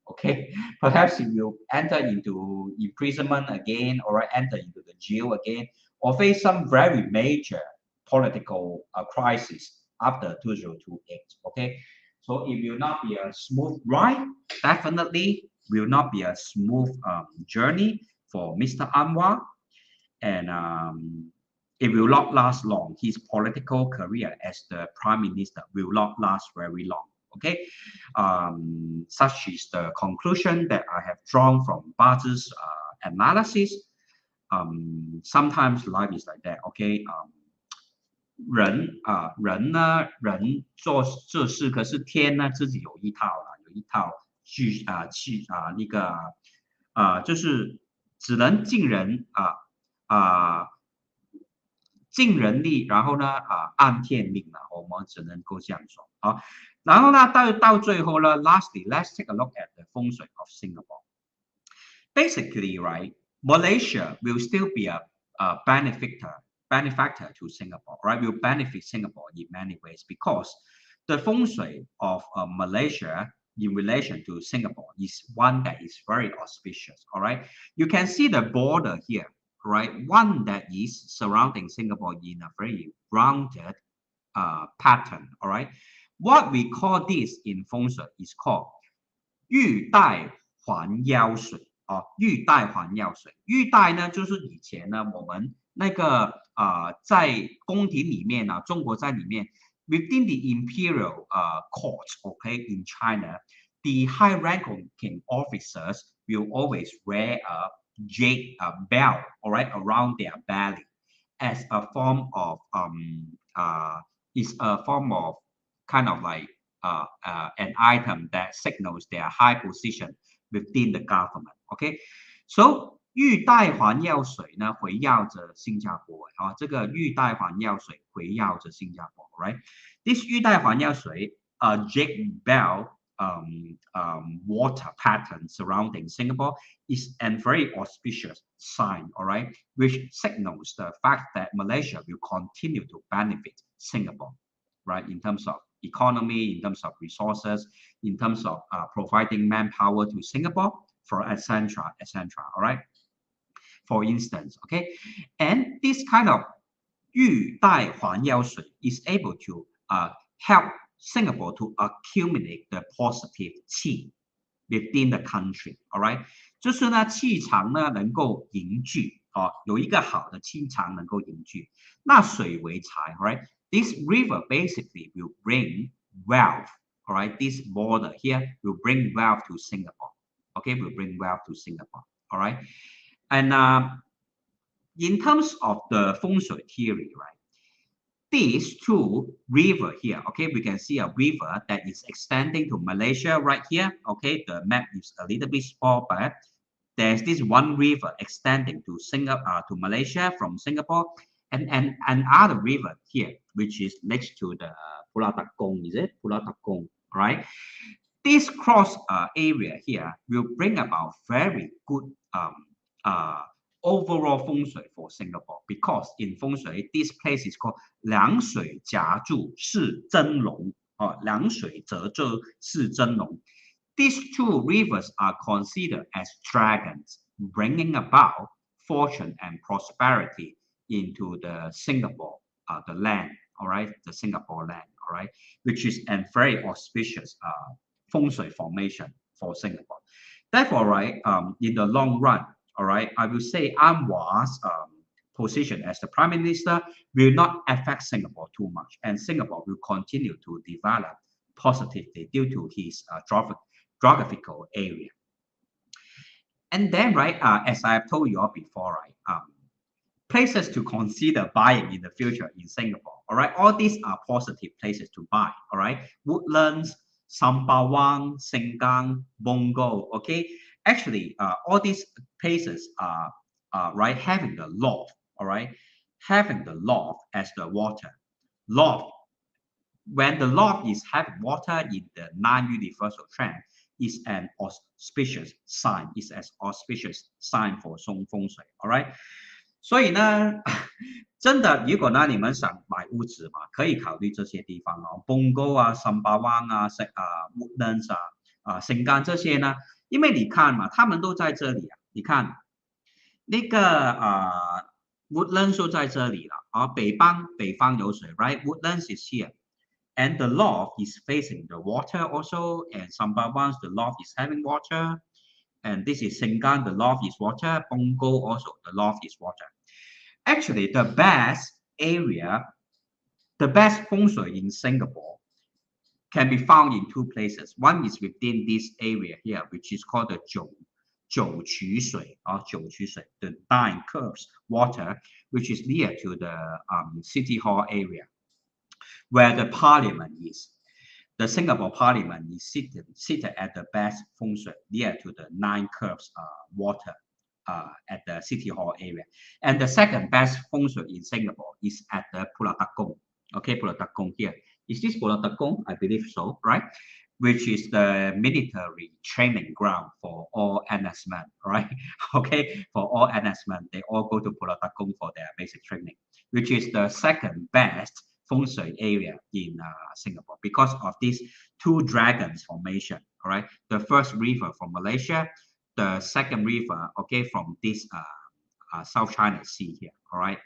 Okay, perhaps he will enter into imprisonment again, or enter into the jail again, or face some very major political crisis after 2028. Okay, so it will not be a smooth ride. Definitely will not be a smooth journey for Mr. Anwar, and it will not last long. His political career as the prime minister will not last very long. Okay, such is the conclusion that I have drawn from Bazi's analysis. Sometimes life is like that. Okay, 人做这事，可是天呢自己有一套啦，有一套那个就是只能尽人尽人力，然后呢按天命了，我们只能够这样说啊。然后呢到最后呢 ，lastly let's take a look at the 风水 of Singapore. Basically, right, Malaysia will still be a benefactor to Singapore, right? Will benefit Singapore in many ways because the 风水 of Malaysia in relation to Singapore is one that is very auspicious. All right, you can see the border here. Right, one that is surrounding Singapore in a very rounded pattern. All right, What we call this in 风水 is called 玉带环腰水玉带环腰水。玉带呢，就是以前呢我们那个在宫廷里面呢，中国在里面 within the imperial court, okay, in China, the high-ranking officers will always wear a jade bell, all right, around their belly as a form of kind of like an item that signals their high position within the government. Okay, so 玉带环绕水呢，围绕着新加坡这个玉带环绕水围绕着新加坡 ，right? This 玉带环绕水jade bell water pattern surrounding Singapore is a very auspicious sign, all right, which signals the fact that Malaysia will continue to benefit Singapore, right, in terms of economy, in terms of resources, in terms of providing manpower to Singapore, for etc. All right. For instance, okay, and this kind of 玉带环绕水 is able to help Singapore to accumulate the positive qi within the country. All right. 就是呢，气场呢能够凝聚有一个好的气场能够凝聚。那水为财 ，all right. This river basically will bring wealth. All right. This border here will bring wealth to Singapore. Okay, will bring wealth to Singapore. All right. And in terms of the feng shui theory, right, these two river here, okay, we can see a river that is extending to Malaysia right here. Okay, the map is a little bit small, but there's this one river extending to to Malaysia from Singapore, and another river here, which is next to the Pulau Takong, is it? Pulau Takong, right? This cross area here will bring about very good overall feng shui for Singapore, because in feng shui this place is called 两水夹住是真龙两水折住是真龙。These two rivers are considered as dragons, bringing about fortune and prosperity into the Singapore, the land, all right, the Singapore land, all right, which is a very auspicious feng shui formation for Singapore. Therefore, right, in the long run, all right, I will say Anwar's position as the Prime Minister will not affect Singapore too much, and Singapore will continue to develop positively due to his geographical area. And then, right, as I have told you all before, right, places to consider buying in the future in Singapore, all right, all these are positive places to buy, all right, Woodlands, Sembawang, Sengkang, Bongo, okay. Actually, all these places are right having the loft, all right, having the loft as the water. Loft, when the loft is having water in the non-universal trend, is an auspicious sign. Is an auspicious sign for 风水 all right. 所以呢，真的，如果呢你们想买屋子嘛，可以考虑这些地方Bongo 啊、Sembawang 啊、Woodlands 啊、Sengkang 这些呢，因为你看嘛，他们都在这里你看那个Woodlands 就在这里了北方有水 right. Woodlands is here, and the loft is facing the water also, and Sembawang the loft is having water, and this is Sengkang, the loft is water. Bongo also, the loft is water. Actually, the best area, the best feng shui in Singapore can be found in two places. One is within this area here, which is called the 九曲水 the 9 curves water, which is near to the City Hall area, where the Parliament is. The Singapore Parliament is seated at the best feng shui, near to the 9 curves water at the City Hall area. And the second best feng shui in Singapore is at the Pulau Takong. Okay, Pulau Takong here. Is this Pulau Takong? I believe so, right? Which is the military training ground for all NS men, right? Okay, for all NS men, they all go to Pulau Takong for their basic training, which is the second best feng shui area in Singapore, because of these two dragons formation, all right? The first river from Malaysia, the second river, okay, from this South China Sea here, all right,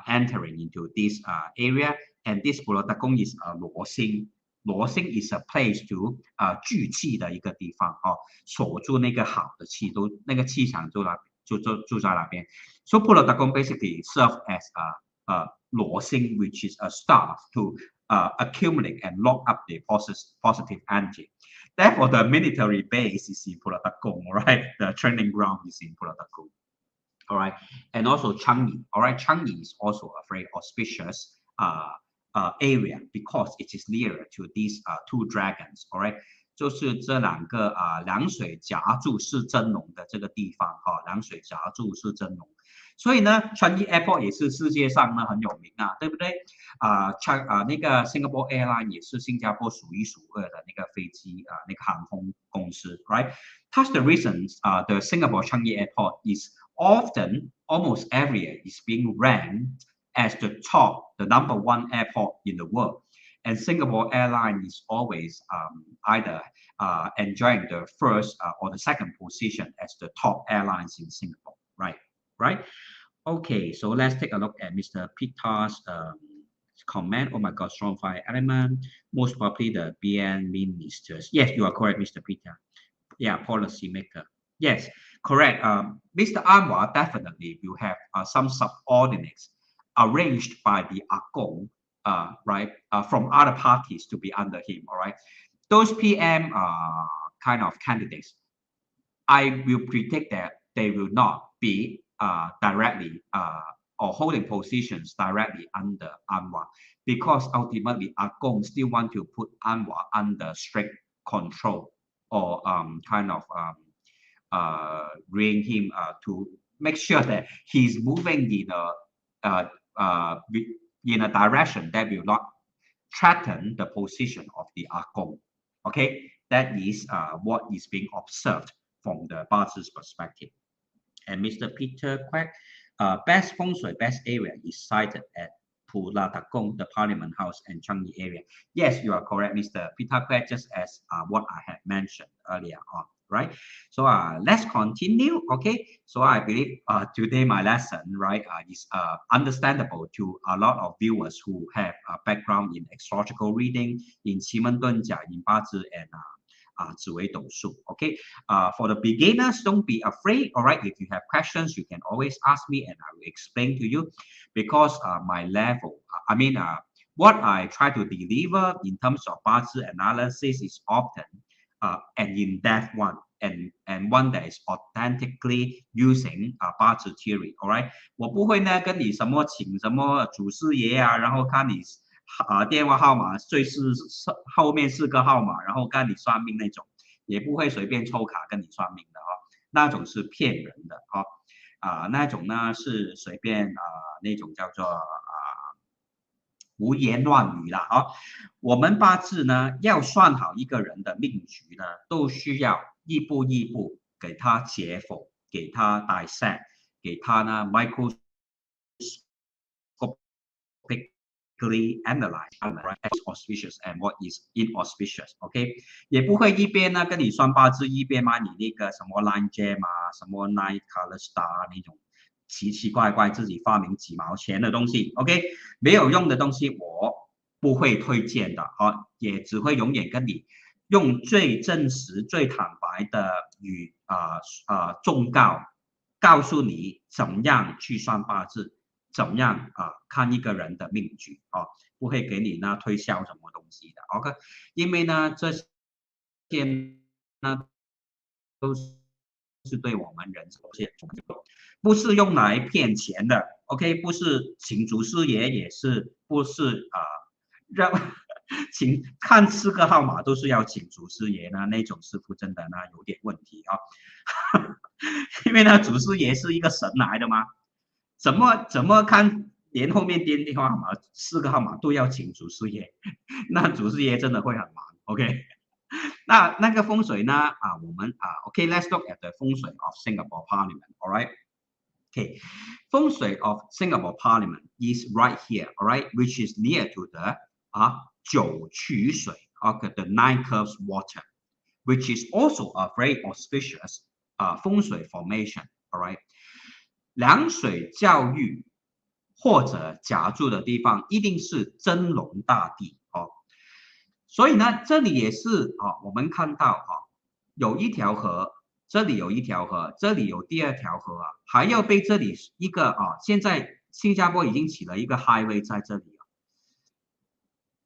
entering into this area and this Pulau Tekong is 罗星。罗星 is a place to 聚气的一个地方哦，锁住那个好的气，都那个气场就住在那边。So Pulau Tekong basically serve as罗星 which is a staff to accumulate and lock up the positive energy. Therefore, the military base is in Pulau Tekong, right? The training ground is in Pulau Tekong. All right, and also Changi. All right, Changi is also a very auspicious area because it is nearer to these two dragons. All right, 就是这两个凉水夹住是真龙的这个地方哈，凉水夹住是真龙。所以呢 ，Changi Airport 也是世界上呢很有名啊，对不对？那个 Singapore Airline 也是新加坡数一数二的那个飞机那个航空公司 ，right? That's the reasons the Singapore Changi Airport is often, almost every year, is being ranked as the #1 airport in the world. And Singapore Airlines is always either enjoying the first or the second position as the top airlines in Singapore, right? Okay, so let's take a look at Mr. Peter's comment. Oh my God, strong fire element, most probably the BN ministers. Yes, you are correct, Mr. Peter. Yeah, policy maker. Yes, correct. Mr. Anwar definitely will have some subordinates arranged by the Agong, right, from other parties to be under him. All right, those PM kind of candidates, I will predict that they will not be directly or holding positions directly under Anwar, because ultimately Agong still want to put Anwar under strict control or kind of bring him to make sure that he's moving in a direction that will not threaten the position of the Agong. Okay, that is what is being observed from the Bazi's perspective. And Mr. Peter Quack, best feng shui, best area is cited at Pulau Tekong, the Parliament House and Changi area. Yes, you are correct, Mr. Peter Quack, just as what I had mentioned earlier on, right? So let's continue, okay? So I believe today my lesson, right, is understandable to a lot of viewers who have a background in astrological reading, in 奇门遁甲, in Bazi and 紫微斗数. Okay, for the beginners, don't be afraid. All right, if you have questions, you can always ask me and I will explain to you, because my level, what I try to deliver in terms of Bazi analysis is often an in-depth one, and one that is authentically using Bazi theory. All right, 我不会呢跟你什么请什么祖师爷啊，然后看你电话号码后面4个号码，然后跟你算命那种，也不会随便抽卡跟你算命的那种是骗人的那种呢是随便那种叫做胡言乱语啦我们八字呢要算好一个人的命局呢，都需要一步一步给他解剖，给他 dissect， 给他呢 microscopic analyze what is auspicious and what is inauspicious. OK， 也不会一边呢跟你算八字，一边买你那个什么 line gem 什么 night color star 那种奇奇怪怪自己发明几毛钱的东西。OK， 没有用的东西我不会推荐的也只会永远跟你用最真实、最坦白的语忠告诉你怎样去算八字。怎么样看一个人的命局不会给你呢推销什么东西的 OK， 因为呢这些呢都是对我们人不是用来骗钱的 OK， 不是请祖师爷，也是不是让请看4个号码都是要请祖师爷呢，那种师傅真的呢有点问题因为呢祖师爷是一个神来的嘛，怎么看，连后面电话号码4个号码都要请祖师爷，那祖师爷真的会很忙 OK。 那个风水呢我们OK, let's look at the 风水 of Singapore Parliament. All right, okay, 风水 of Singapore Parliament is right here, all right, which is near to the 九曲水 okay, the 9 curves water, which is also a very auspicious 风水 formation. All right, 凉水教育或者夹住的地方，一定是真龙大地哦。所以呢，这里也是我们看到有一条河，这里有一条河，这里有第二条河还要被这里一个现在新加坡已经起了一个 highway 在这里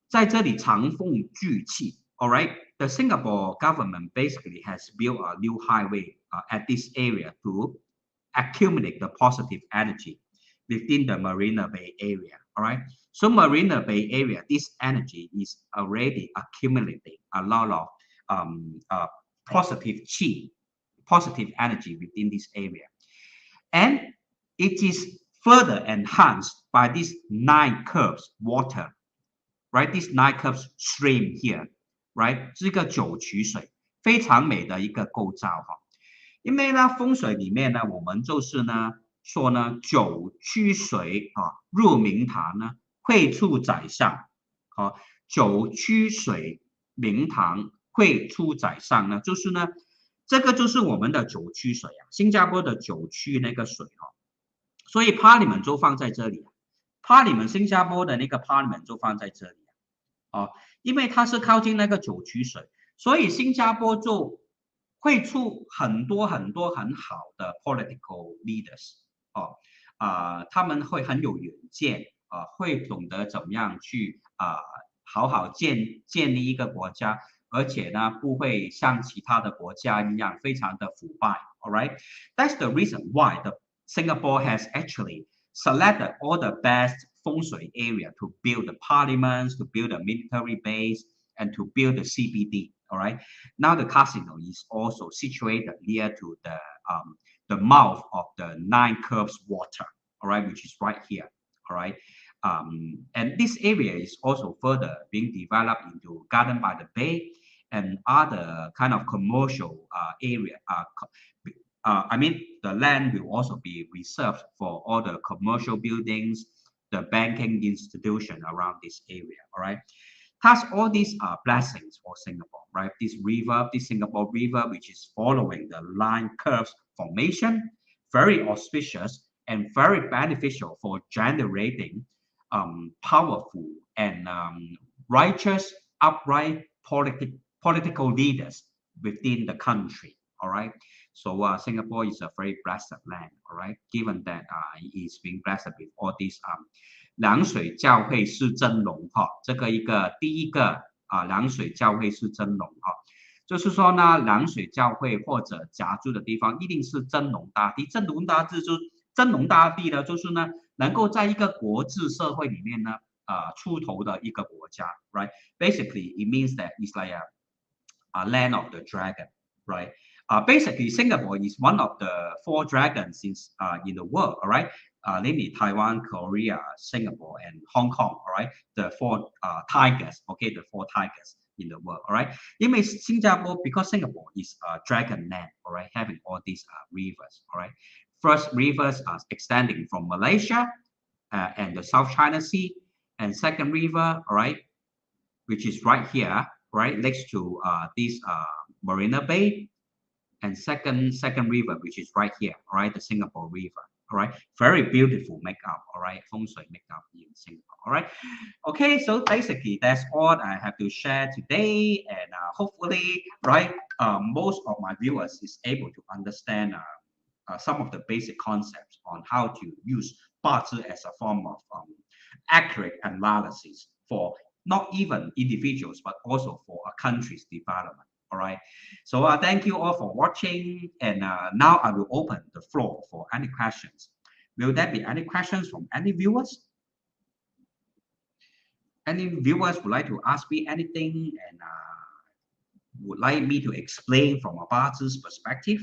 在这里长风聚气。All right, the Singapore government basically has built a new highway at this area to accumulate the positive energy within the Marina Bay area. All right, so Marina Bay area, this energy is already accumulating a lot of positive chi, positive energy within this area, and it is further enhanced by these 9 curves water, right? This 9 curves stream here, right? 这个九曲水非常美的一个构造因为呢风水里面呢我们就是呢说呢九曲水入明堂呢会出宰相九曲水明堂会出宰相呢就是呢这个就是我们的九曲水新加坡的九曲那个水所以 Parliament 就放在这里Parliament 新加坡的那个 Parliament 就放在这里因为它是靠近那个九曲水，所以新加坡就会出很多很好的 political leaders 他们会很有远见会懂得怎么样去好好建立一个国家，而且呢不会像其他的国家一样非常的腐败。All right, that's the reason why the Singapore has actually selected all the best 风水 area to build the parliaments, to build a military base, and to build the CBD. All right. Now the casino is also situated near to the mouth of the 9 curves water. All right, which is right here. All right. And this area is also further being developed into Garden by the Bay and other kind of commercial area. I mean, the land will also be reserved for all the commercial buildings, the banking institution around this area. All right. Thus, all these are blessings for Singapore, right? This river, this Singapore River, which is following the line curves formation, very auspicious and very beneficial for generating powerful and righteous, upright political leaders within the country. All right. So Singapore is a very blessed land. All right. Given that it is being blessed with all these 凉水教会是真龙这个第一个凉水教会是真龙就是说呢凉水教会或者夹住的地方一定是真龙大帝。真龙大帝呢就是呢能够在一个国治社会里面呢出头的一个国家 right? Basically it means that it's like a land of the dragon, right? Basically Singapore is one of the 4 dragons in the world, all right? Namely Taiwan, Korea, Singapore, and Hong Kong. All right, the 4 tigers. Okay, the 4 tigers in the world. All right, it means Singapore because Singapore is a dragon land. All right, having all these rivers. All right, first rivers are extending from Malaysia and the South China Sea, and second river. All right, which is right here. Right next to this Marina Bay, and second river, which is right here. All right, the Singapore River. All right, very beautiful makeup. All right, feng shui makeup in Singapore. All right, okay, so basically that's all I have to share today, and hopefully, right, most of my viewers is able to understand some of the basic concepts on how to use Bazi as a form of accurate analysis for not even individuals but also for a country's development. All right, so thank you all for watching, and now I will open the floor for any questions. Will there be any questions from any viewers? Any viewers would like to ask me anything and would like me to explain from a Bazi's perspective?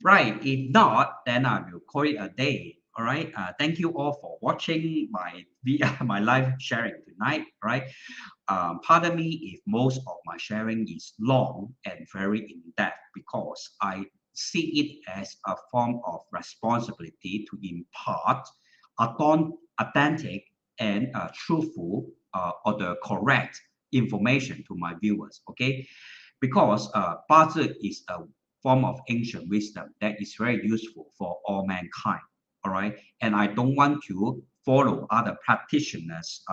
Right, if not, then I will call it a day. All right, thank you all for watching my live sharing tonight. Right, pardon me if most of my sharing is long and very in depth because I see it as a form of responsibility to impart authentic and truthful or the correct information to my viewers. Okay, because Bazi is a form of ancient wisdom that is very useful for all mankind. All right, and I don't want to follow other practitioners'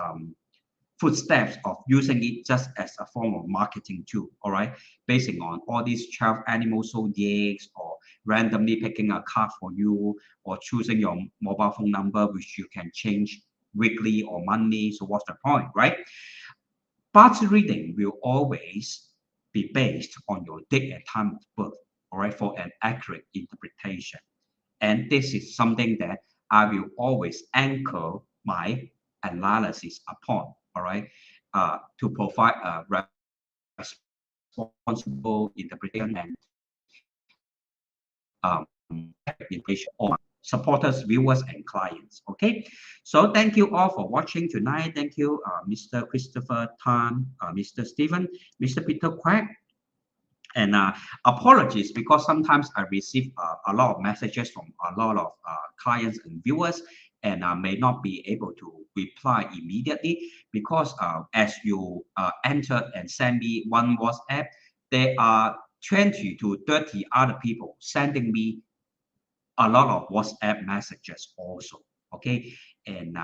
footsteps of using it just as a form of marketing tool. All right, basing on all these 12 animal zodiacs, or randomly picking a card for you, or choosing your mobile phone number, which you can change weekly or monthly. So what's the point, right? Bazi reading will always be based on your date and time of birth, all right, for an accurate interpretation. And this is something that I will always anchor my analysis upon, all right, to provide a responsible interpretation and interpretation on supporters, viewers, and clients. Okay, so thank you all for watching tonight. Thank you, Mr. Christopher Tan, Mr. Stephen, Mr. Peter Quack. And apologies, because sometimes I receive a lot of messages from a lot of clients and viewers, and I may not be able to reply immediately, because as you enter and send me one WhatsApp, there are 20 to 30 other people sending me a lot of WhatsApp messages also. Okay, and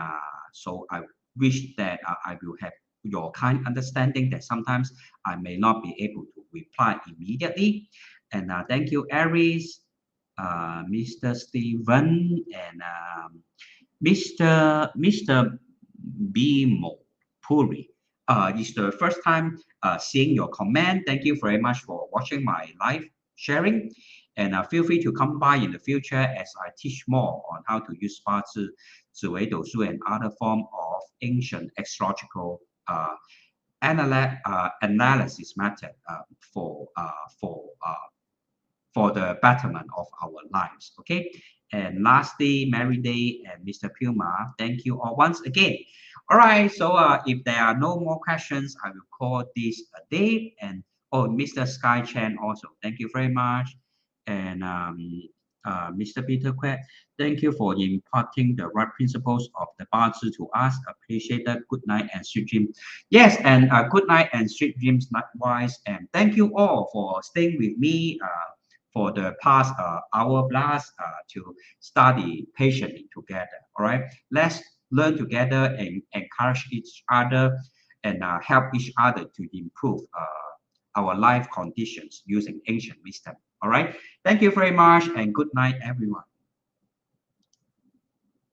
so I wish that I will have your kind understanding that sometimes I may not be able to reply immediately. And thank you, Aries, Mr. Steven, and Mr. Bimo Puri. It's the first time seeing your comment. Thank you very much for watching my live sharing. And feel free to come by in the future as I teach more on how to use Bazi, Ziwei Dosu, and other form of ancient astrological analysis method for the betterment of our lives. Okay. And lastly, Mary Day and Mr. Puma, thank you all once again. All right. So if there are no more questions, I will call this a day. And oh, Mr. Sky Chan also, thank you very much. And Mr. Peter Quack, thank you for imparting the right principles of the Bazi to us. Appreciate that. Good night and sweet dreams. Yes, and good night and sweet dreams likewise. And thank you all for staying with me for the past hour plus to study patiently together. All right, let's learn together and encourage each other and help each other to improve our life conditions using ancient wisdom. All right. Thank you very much and good night, everyone.